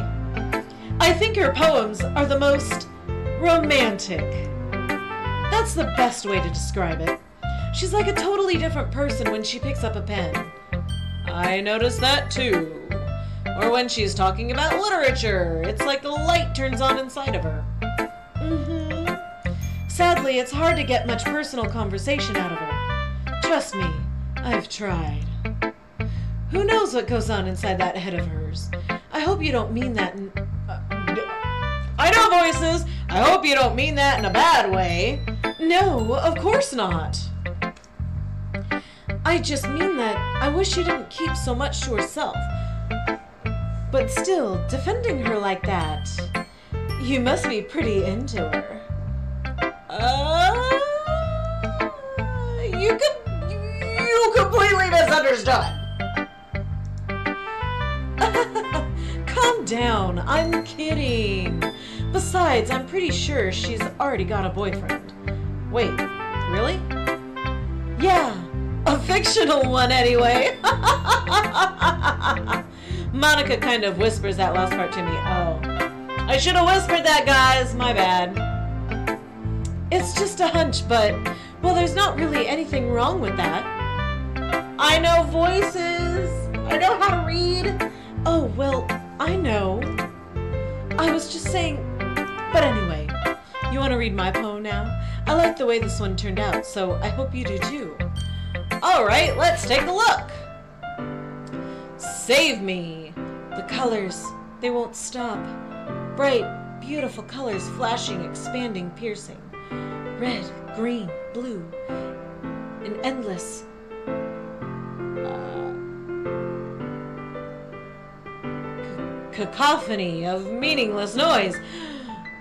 I think her poems are the most romantic. That's the best way to describe it. She's like a totally different person when she picks up a pen. I noticed that too. Or when she's talking about literature, it's like the light turns on inside of her. Sadly, it's hard to get much personal conversation out of her. Trust me, I've tried. Who knows what goes on inside that head of hers? I hope you don't mean that in... I know, Voices! I hope you don't mean that in a bad way. No, of course not. I just mean that I wish she didn't keep so much to herself. But still, defending her like that, you must be pretty into her. You completely misunderstood. Calm down, I'm kidding. Besides, I'm pretty sure she's already got a boyfriend. Wait, really? Yeah, a fictional one anyway. Monica kind of whispers that last part to me. Oh, I should have whispered that, guys. My bad. It's just a hunch, but, well, there's not really anything wrong with that. I know, Voices. I know how to read. Oh, well, I know. I was just saying, but anyway, you want to read my poem now? I like the way this one turned out, so I hope you do too. All right, let's take a look. Save me. The colors, they won't stop. Bright, beautiful colors flashing, expanding, piercing. Red, green, blue, an endless cacophony of meaningless noise.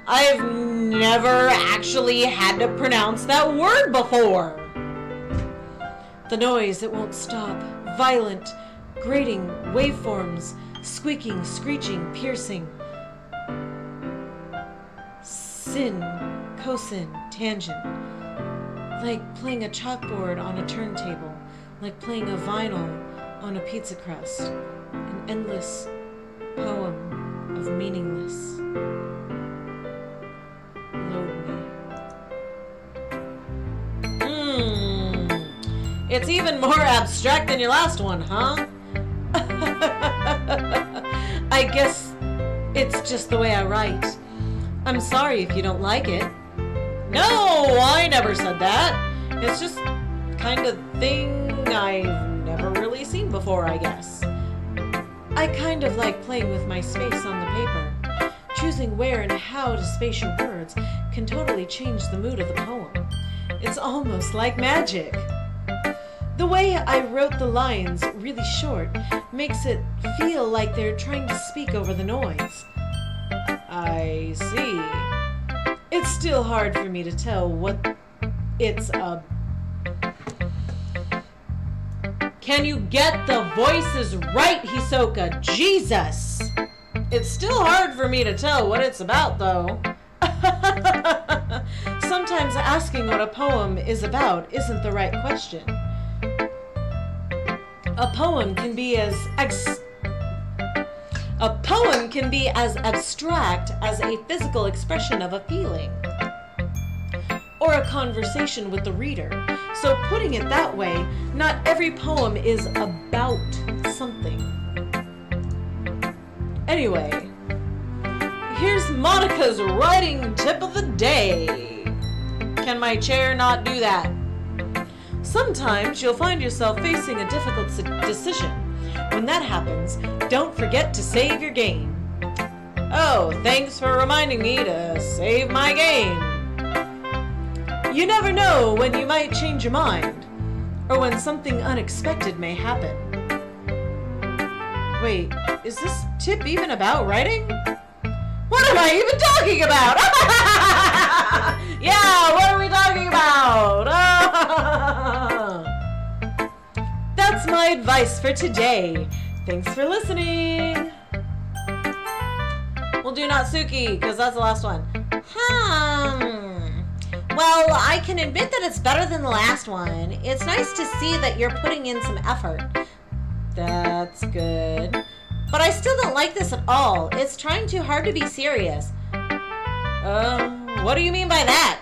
I've never actually had to pronounce that word before. The noise, it won't stop. Violent, grating, waveforms, squeaking, screeching, piercing. Sin, cosine, tangent. Like playing a chalkboard on a turntable. Like playing a vinyl on a pizza crust. An endless poem of meaningless. Load me. It's even more abstract than your last one, huh? I guess it's just the way I write. I'm sorry if you don't like it. No, I never said that. It's just kind of thing I've never really seen before, I guess. I kind of like playing with my space on the paper. Choosing where and how to space your words can totally change the mood of the poem. It's almost like magic. The way I wrote the lines really short makes it feel like they're trying to speak over the noise. I see. It's still hard for me to tell what it's a... Can you get the voices right, Hisoka? Jesus! It's still hard for me to tell what it's about, though. Sometimes asking what a poem is about isn't the right question. A poem can be as A poem can be as abstract as a physical expression of a feeling, or a conversation with the reader. So putting it that way, not every poem is about something. Anyway, here's Monica's writing tip of the day. Can my chair not do that? Sometimes you'll find yourself facing a difficult decision. When that happens, don't forget to save your game. Oh, thanks for reminding me to save my game. You never know when you might change your mind, or when something unexpected may happen. Wait, is this tip even about writing? What am I even talking about? Yeah, what are we talking about? That's my advice for today. Thanks for listening. We'll do Natsuki, because that's the last one. Well, I can admit that it's better than the last one. It's nice to see that you're putting in some effort. That's good. But I still don't like this at all. It's trying too hard to be serious. What do you mean by that?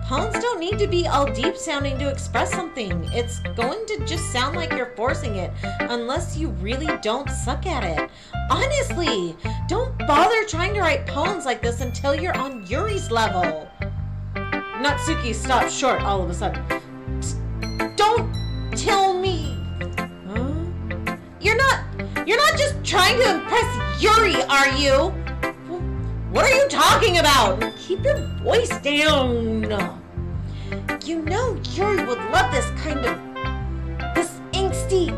Poems don't need to be all deep sounding to express something. It's going to just sound like you're forcing it, unless you really don't suck at it. Honestly, don't bother trying to write poems like this until you're on Yuri's level. Natsuki stopped short all of a sudden. Don't tell me. Huh? You're not just trying to impress Yuri, are you? What are you talking about? Keep your voice down. You know Yuri would love this this angsty.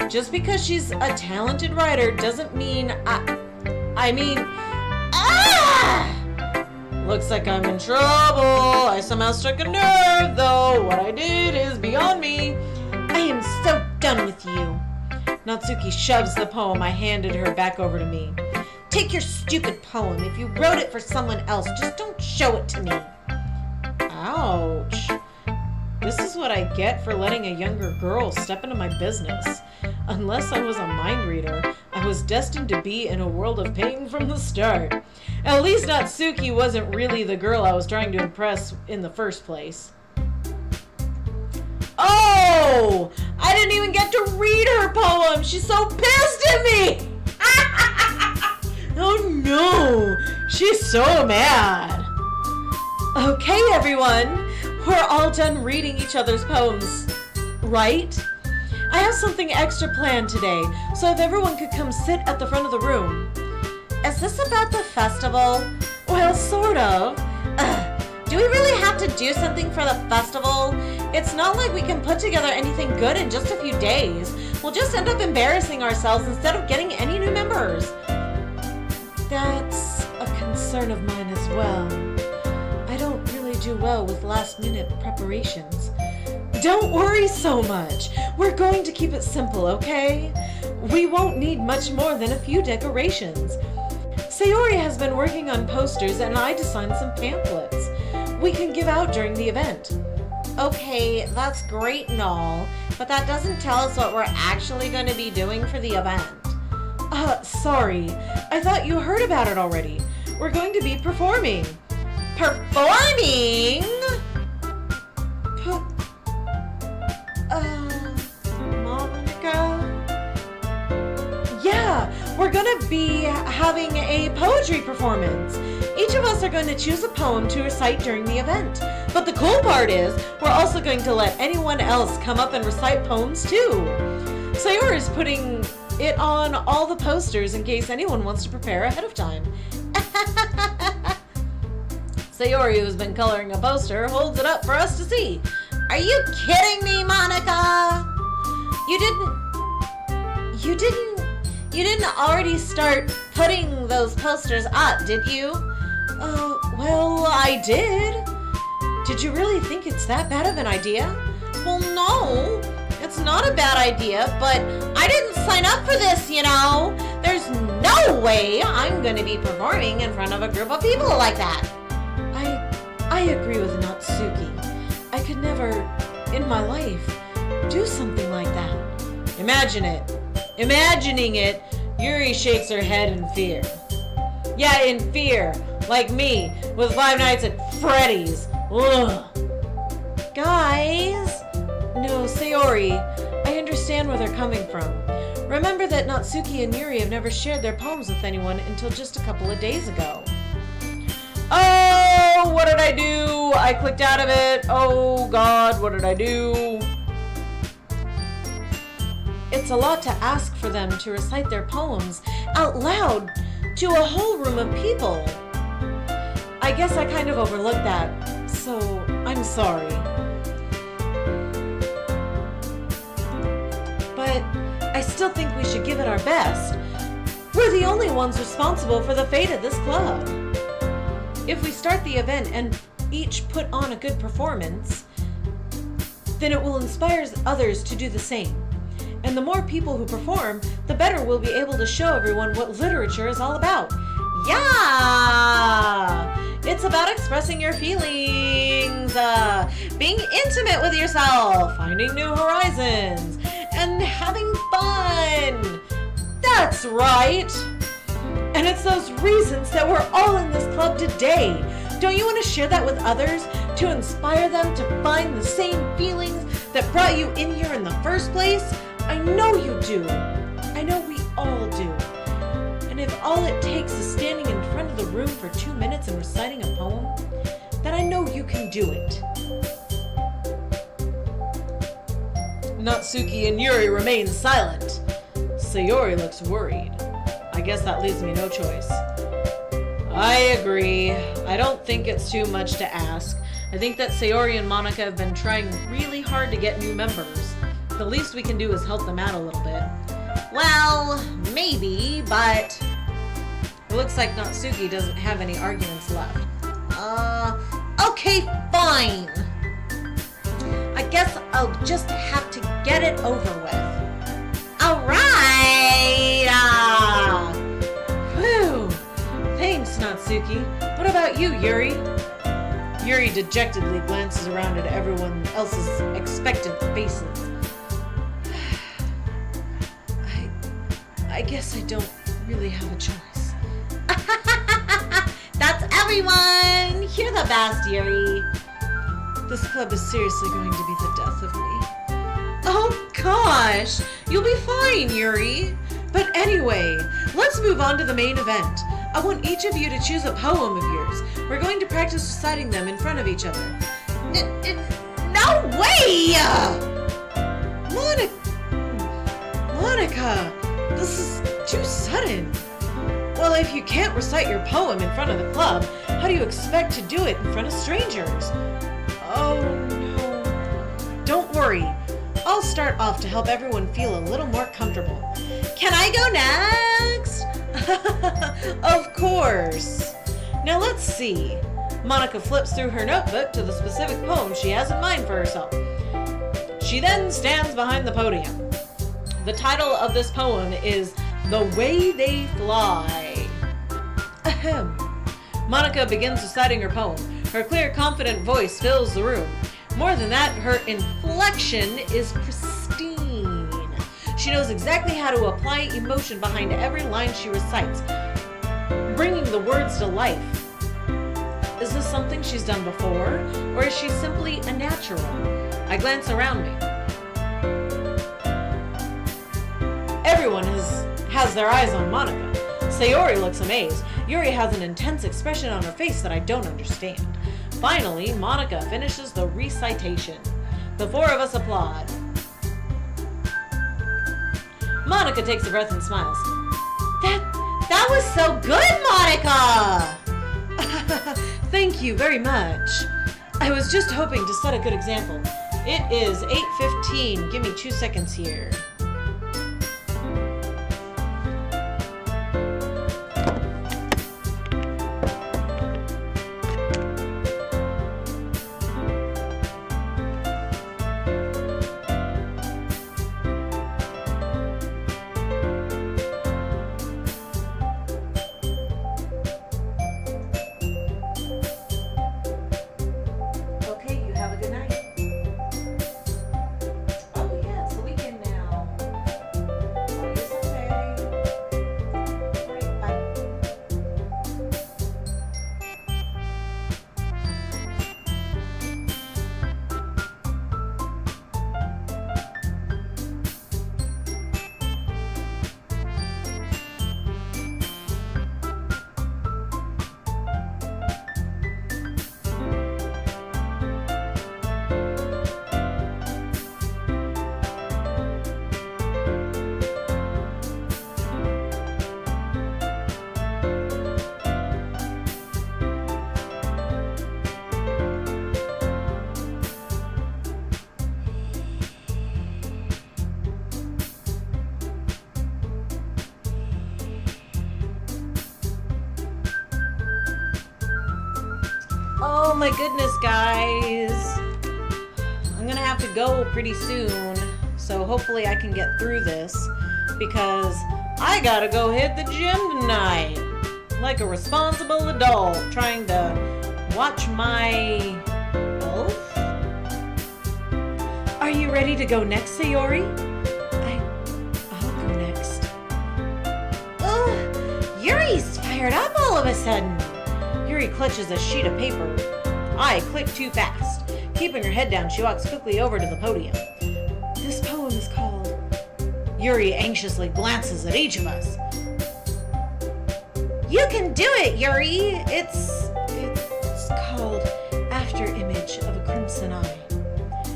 Just because she's a talented writer doesn't mean Looks like I'm in trouble. I somehow struck a nerve, though. What I did is beyond me. I am so done with you. Natsuki shoves the poem I handed her back over to me. Take your stupid poem. If you wrote it for someone else, just don't show it to me. Ouch. This is what I get for letting a younger girl step into my business. Unless I was a mind reader, I was destined to be in a world of pain from the start. At least Natsuki wasn't really the girl I was trying to impress in the first place. Oh! I didn't even get to read her poem! She's so pissed at me! Oh no! She's so mad! Okay, everyone. We're all done reading each other's poems, right? I have something extra planned today, so if everyone could come sit at the front of the room. Is this about the festival? Well, sort of. Do we really have to do something for the festival? It's not like we can put together anything good in just a few days. We'll just end up embarrassing ourselves instead of getting any new members. That's a concern of mine as well. I don't really do well with last-minute preparations. Don't worry so much. We're going to keep it simple, okay? We won't need much more than a few decorations. Sayori has been working on posters and I designed some pamphlets we can give out during the event. Okay, that's great and all, but that doesn't tell us what we're actually going to be doing for the event. Sorry. I thought you heard about it already. We're going to be performing. Performing? Monica? Yeah, we're gonna be having a poetry performance. Each of us are going to choose a poem to recite during the event. But the cool part is, we're also going to let anyone else come up and recite poems too. Sayori is putting it on all the posters in case anyone wants to prepare ahead of time. Sayori, who's been coloring a poster, holds it up for us to see. Are you kidding me, Monica? You didn't already start putting those posters up, did you? Well, I did. Did you really think it's that bad of an idea? Well, no, it's not a bad idea, but I didn't sign up for this, you know. There's no way I'm going to be performing in front of a group of people like that. I agree with Natsuki. I could never, in my life, do something like that. Imagine it. Imagining it Yuri shakes her head in fear. Yeah, in fear. Like me, with Five Nights at Freddy's. Ugh. Guys? No, Sayori. I understand where they're coming from. Remember that Natsuki and Yuri have never shared their poems with anyone until just a couple of days ago. Oh, what did I do? I clicked out of it. Oh God, what did I do? It's a lot to ask for them to recite their poems out loud to a whole room of people. I guess I kind of overlooked that, so I'm sorry. But I still think we should give it our best. We're the only ones responsible for the fate of this club. If we start the event and each put on a good performance, then it will inspire others to do the same. And the more people who perform, the better we'll be able to show everyone what literature is all about. Yeah! It's about expressing your feelings, being intimate with yourself, finding new horizons, and having fun. That's right. And it's those reasons that we're all in this club today. Don't you want to share that with others to inspire them to find the same feelings that brought you in here in the first place? I know you do. I know we all do. And if all it takes is standing in front of the room for 2 minutes and reciting a poem, then I know you can do it. Natsuki and Yuri remain silent. Sayori looks worried. I guess that leaves me no choice. I agree. I don't think it's too much to ask. I think that Sayori and Monica have been trying really hard to get new members. The least we can do is help them out a little bit. Well, maybe, but it looks like Natsuki doesn't have any arguments left. Okay, fine. I guess I'll just have to get it over with. Alright! Whew! Thanks, Natsuki. What about you, Yuri? Yuri dejectedly glances around at everyone else's expectant faces. I guess I don't really have a choice. That's everyone! You're the best, Yuri. This club is seriously going to be the death of me. Oh gosh! You'll be fine, Yuri. But anyway, let's move on to the main event. I want each of you to choose a poem of yours. We're going to practice reciting them in front of each other. No way! Monica! This is too sudden. Well, if you can't recite your poem in front of the club, how do you expect to do it in front of strangers? Oh no. Don't worry. I'll start off to help everyone feel a little more comfortable. Can I go next? Of course. Now let's see. Monica flips through her notebook to the specific poem she has in mind for herself. She then stands behind the podium. The title of this poem is The Way They Fly. Ahem. Monica begins reciting her poem. Her clear, confident voice fills the room. More than that, her inflection is pristine. She knows exactly how to apply emotion behind every line she recites, bringing the words to life. Is this something she's done before, or is she simply a natural? I glance around me. Everyone has their eyes on Monica. Sayori looks amazed. Yuri has an intense expression on her face that I don't understand. Finally, Monica finishes the recitation. The four of us applaud. Monica takes a breath and smiles. That was so good, Monica! Thank you very much. I was just hoping to set a good example. It is 8:15. Give me 2 seconds here. Okay, you have a good night. Oh yes, the weekend now. Oh my goodness, guys. I'm gonna have to go pretty soon, so hopefully I can get through this, because I gotta go hit the gym tonight. Like a responsible adult, trying to watch my health. Are you ready to go next, Sayori? I'll go next. Ugh, Yuri's fired up all of a sudden. Yuri clutches a sheet of paper. I click too fast. Keeping her head down, she walks quickly over to the podium. This poem is called... Yuri anxiously glances at each of us. You can do it, Yuri! It's called After Image of a Crimson Eye.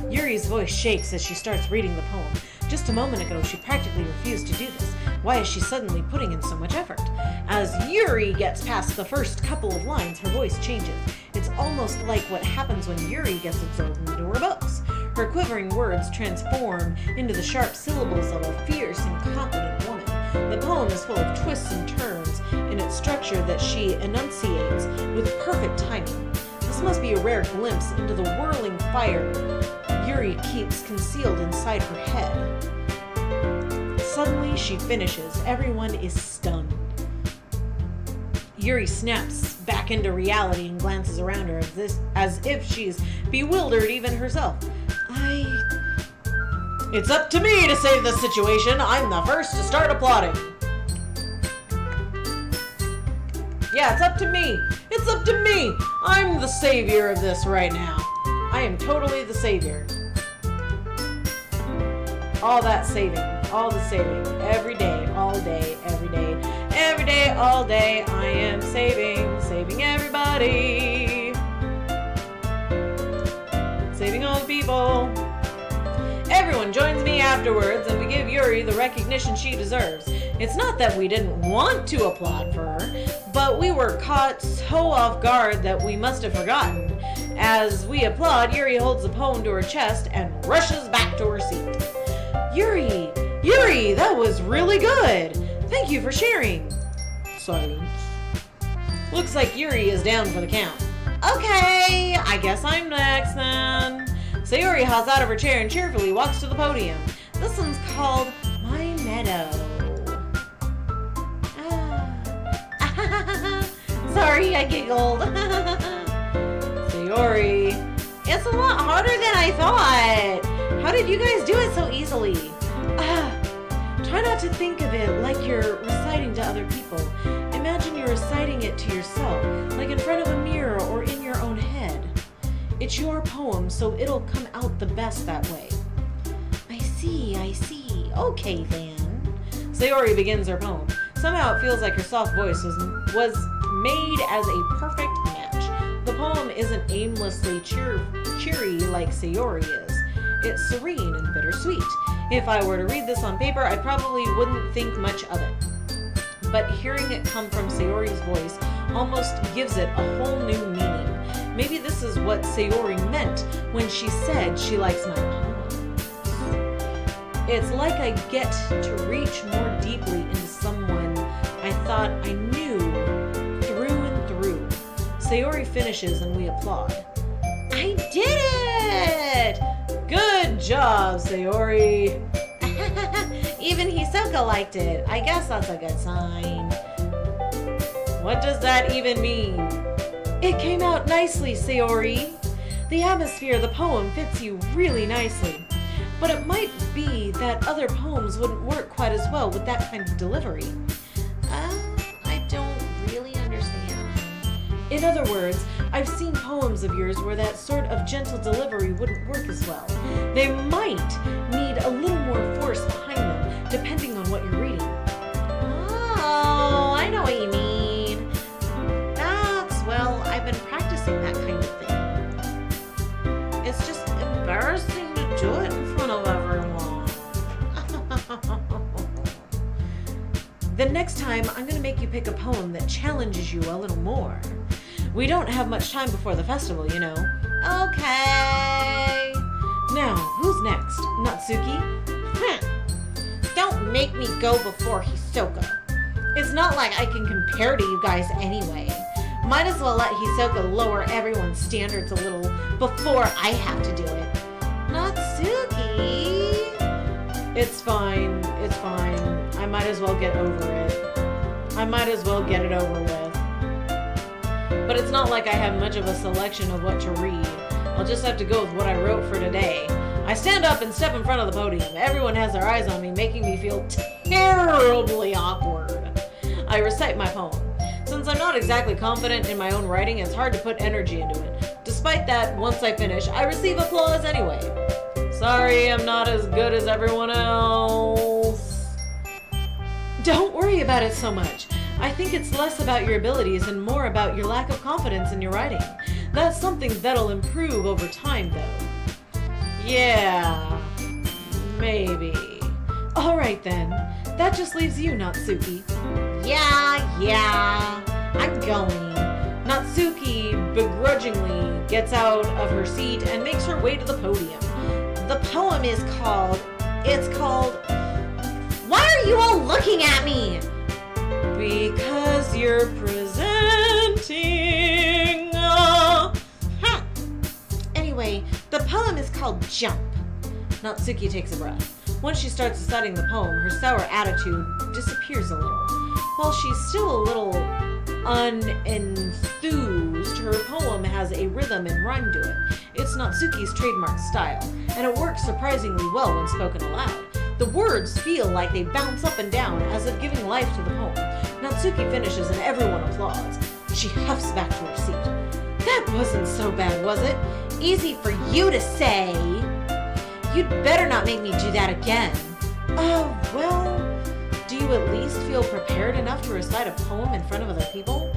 Yuri's voice shakes as she starts reading the poem. Just a moment ago, she practically refused to do this. Why is she suddenly putting in so much effort? As Yuri gets past the first couple of lines, her voice changes. It's almost like what happens when Yuri gets absorbed into her books. Her quivering words transform into the sharp syllables of a fierce and confident woman. The poem is full of twists and turns in its structure that she enunciates with perfect timing. This must be a rare glimpse into the whirling fire Yuri keeps concealed inside her head. Suddenly, she finishes. Everyone is stunned. Yuri snaps back into reality and glances around her as if she's bewildered even herself. It's up to me to save this situation. I'm the first to start applauding. Yeah, it's up to me. It's up to me. I'm the savior of this right now. I am totally the savior. All that saving. All the saving. Every day. All day. Every day. Every day. All day. I am saving. Saving everybody. Saving all the people. Everyone joins me afterwards and we give Yuri the recognition she deserves. It's not that we didn't want to applaud for her, but we were caught so off guard that we must have forgotten. As we applaud, Yuri holds the poem to her chest and rushes back to her seat. Yuri, that was really good. Thank you for sharing. Silence. Looks like Yuri is down for the count. Okay, I guess I'm next then. Sayori hops out of her chair and cheerfully walks to the podium. This one's called My Meadow. Sorry, I giggled. Sayori, it's a lot harder than I thought. How did you guys do it so easily? Try not to think of it like you're reciting to other people. Imagine you're reciting it to yourself, like in front of a mirror or in your own head. It's your poem, so it'll come out the best that way. I see. Okay, then. Sayori begins her poem. Somehow it feels like her soft voice was made as a perfect match. The poem isn't aimlessly cheery like Sayori is. It's serene and bittersweet. If I were to read this on paper, I probably wouldn't think much of it. But hearing it come from Sayori's voice almost gives it a whole new meaning. Maybe this is what Sayori meant when she said she likes my poems. It's like I get to reach more deeply into someone I thought I knew through and through. Sayori finishes and we applaud. I did it! Good job, Sayori! Even Hisoka liked it. I guess that's a good sign. What does that even mean? It came out nicely, Sayori. The atmosphere of the poem fits you really nicely. But it might be that other poems wouldn't work quite as well with that kind of delivery. I don't really understand. In other words, I've seen poems of yours where that sort of gentle delivery wouldn't work as well. They might need a little more force behind them, depending on what you're reading. Oh, I know what you mean. Well, I've been practicing that kind of thing. It's just embarrassing to do it in front of everyone. The next time, I'm going to make you pick a poem that challenges you a little more. We don't have much time before the festival, you know. Okay. Now, who's next? Natsuki? Don't make me go before Hisoka. It's not like I can compare to you guys anyway. Might as well let Hisoka lower everyone's standards a little before I have to do it. Natsuki! It's fine. It's fine. I might as well get over it. I might as well get it over with. But it's not like I have much of a selection of what to read. I'll just have to go with what I wrote for today. I stand up and step in front of the podium. Everyone has their eyes on me, making me feel terribly awkward. I recite my poem. Since I'm not exactly confident in my own writing, it's hard to put energy into it. Despite that, once I finish, I receive applause anyway. Sorry, I'm not as good as everyone else. Don't worry about it so much. I think it's less about your abilities and more about your lack of confidence in your writing. That's something that'll improve over time, though. Yeah, maybe. Alright then, that just leaves you, Natsuki. Yeah, I'm going. Natsuki begrudgingly gets out of her seat and makes her way to the podium. The poem is called... Why are you all looking at me? Because you're presenting... Anyway, the poem is called Jump. Natsuki takes a breath. Once she starts reciting the poem, her sour attitude disappears a little. While she's still a little unenthused, her poem has a rhythm and rhyme to it. It's Natsuki's trademark style, and it works surprisingly well when spoken aloud. The words feel like they bounce up and down as if giving life to the poem. Natsuki finishes and everyone applauds. She huffs back to her seat. That wasn't so bad, was it? Easy for you to say. You'd better not make me do that again. Well, do you at least feel prepared enough to recite a poem in front of other people?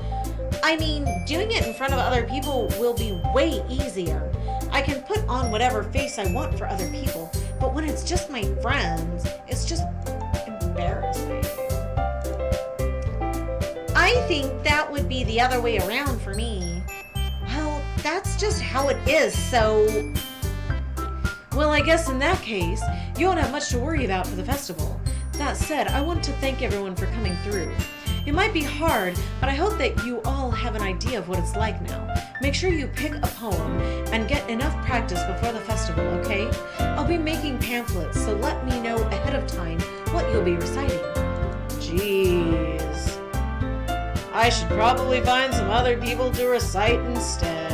I mean, doing it in front of other people will be way easier. I can put on whatever face I want for other people, but when it's just my friends, it's just embarrassing. I think that would be the other way around for me. Well, that's just how it is, so... Well, I guess in that case, you won't have much to worry about for the festival. That said, I want to thank everyone for coming through. It might be hard, but I hope that you all have an idea of what it's like now. Make sure you pick a poem and get enough practice before the festival, okay? I'll be making pamphlets, so let me know ahead of time what you'll be reciting. Jeez. I should probably find some other people to recite instead.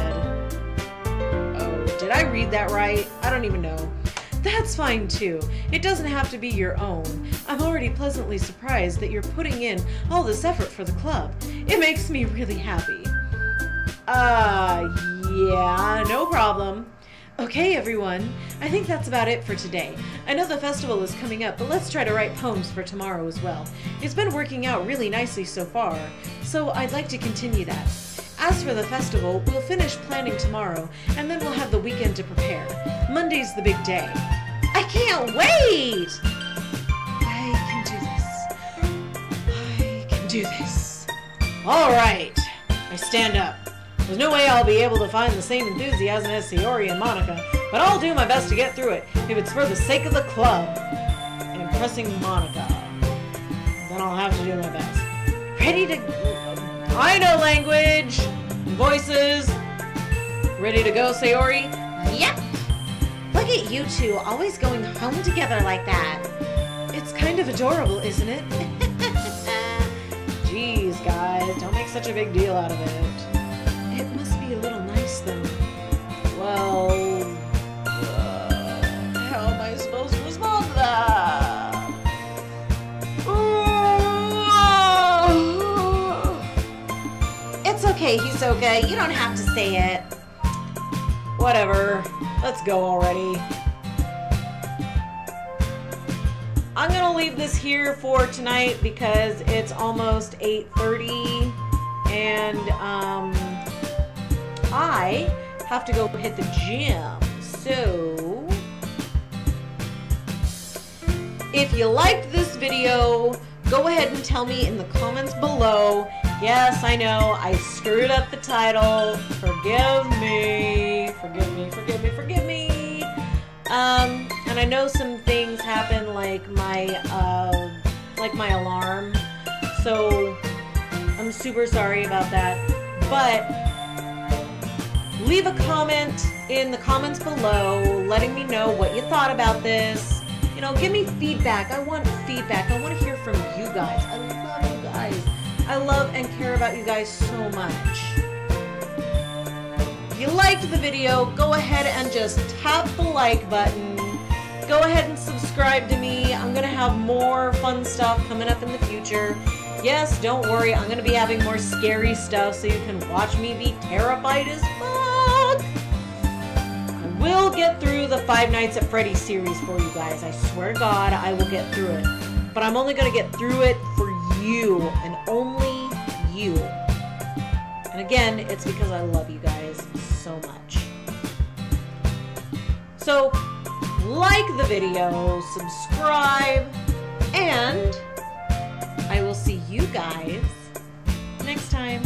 Oh, did I read that right? I don't even know. That's fine too. It doesn't have to be your own. I'm already pleasantly surprised that you're putting in all this effort for the club. It makes me really happy. Yeah, no problem. Okay, everyone. I think that's about it for today. I know the festival is coming up, but let's try to write poems for tomorrow as well. It's been working out really nicely so far, so I'd like to continue that. As for the festival, we'll finish planning tomorrow, and then we'll have the weekend to prepare. Monday's the big day. I can't wait! I can do this. Alright. I stand up. There's no way I'll be able to find the same enthusiasm as Sayori and Monica, but I'll do my best to get through it, if it's for the sake of the club. And impressing Monica. Then I'll have to do my best. Ready to... I know language! Voices! Ready to go, Sayori? Yep! Look at you two, always going home together like that. It's kind of adorable, isn't it? Jeez, guys, don't make such a big deal out of it. It must be a little nice, though. Well... how am I supposed to respond to that? It's okay, Hisoka. You don't have to say it. Whatever. Let's go already. I'm gonna leave this here for tonight because it's almost 8:30 and I have to go hit the gym. So if you liked this video, go ahead and tell me in the comments below. Yes, I know, I screwed up the title. Forgive me. Forgive me, forgive me, forgive me. And I know some things happen like my alarm. So I'm super sorry about that. But leave a comment in the comments below letting me know what you thought about this. You know, give me feedback. I want feedback. I want to hear from you guys. I love you guys. I love and care about you guys so much. If you liked the video, go ahead and just tap the like button. Go ahead and subscribe to me. I'm going to have more fun stuff coming up in the future. Yes, don't worry. I'm going to be having more scary stuff so you can watch me be terrified as fuck. I will get through the Five Nights at Freddy's series for you guys. I swear to God, I will get through it. But I'm only going to get through it for you and only you. And again, it's because I love you guys so much. So, like the video, subscribe, and I will see you guys next time.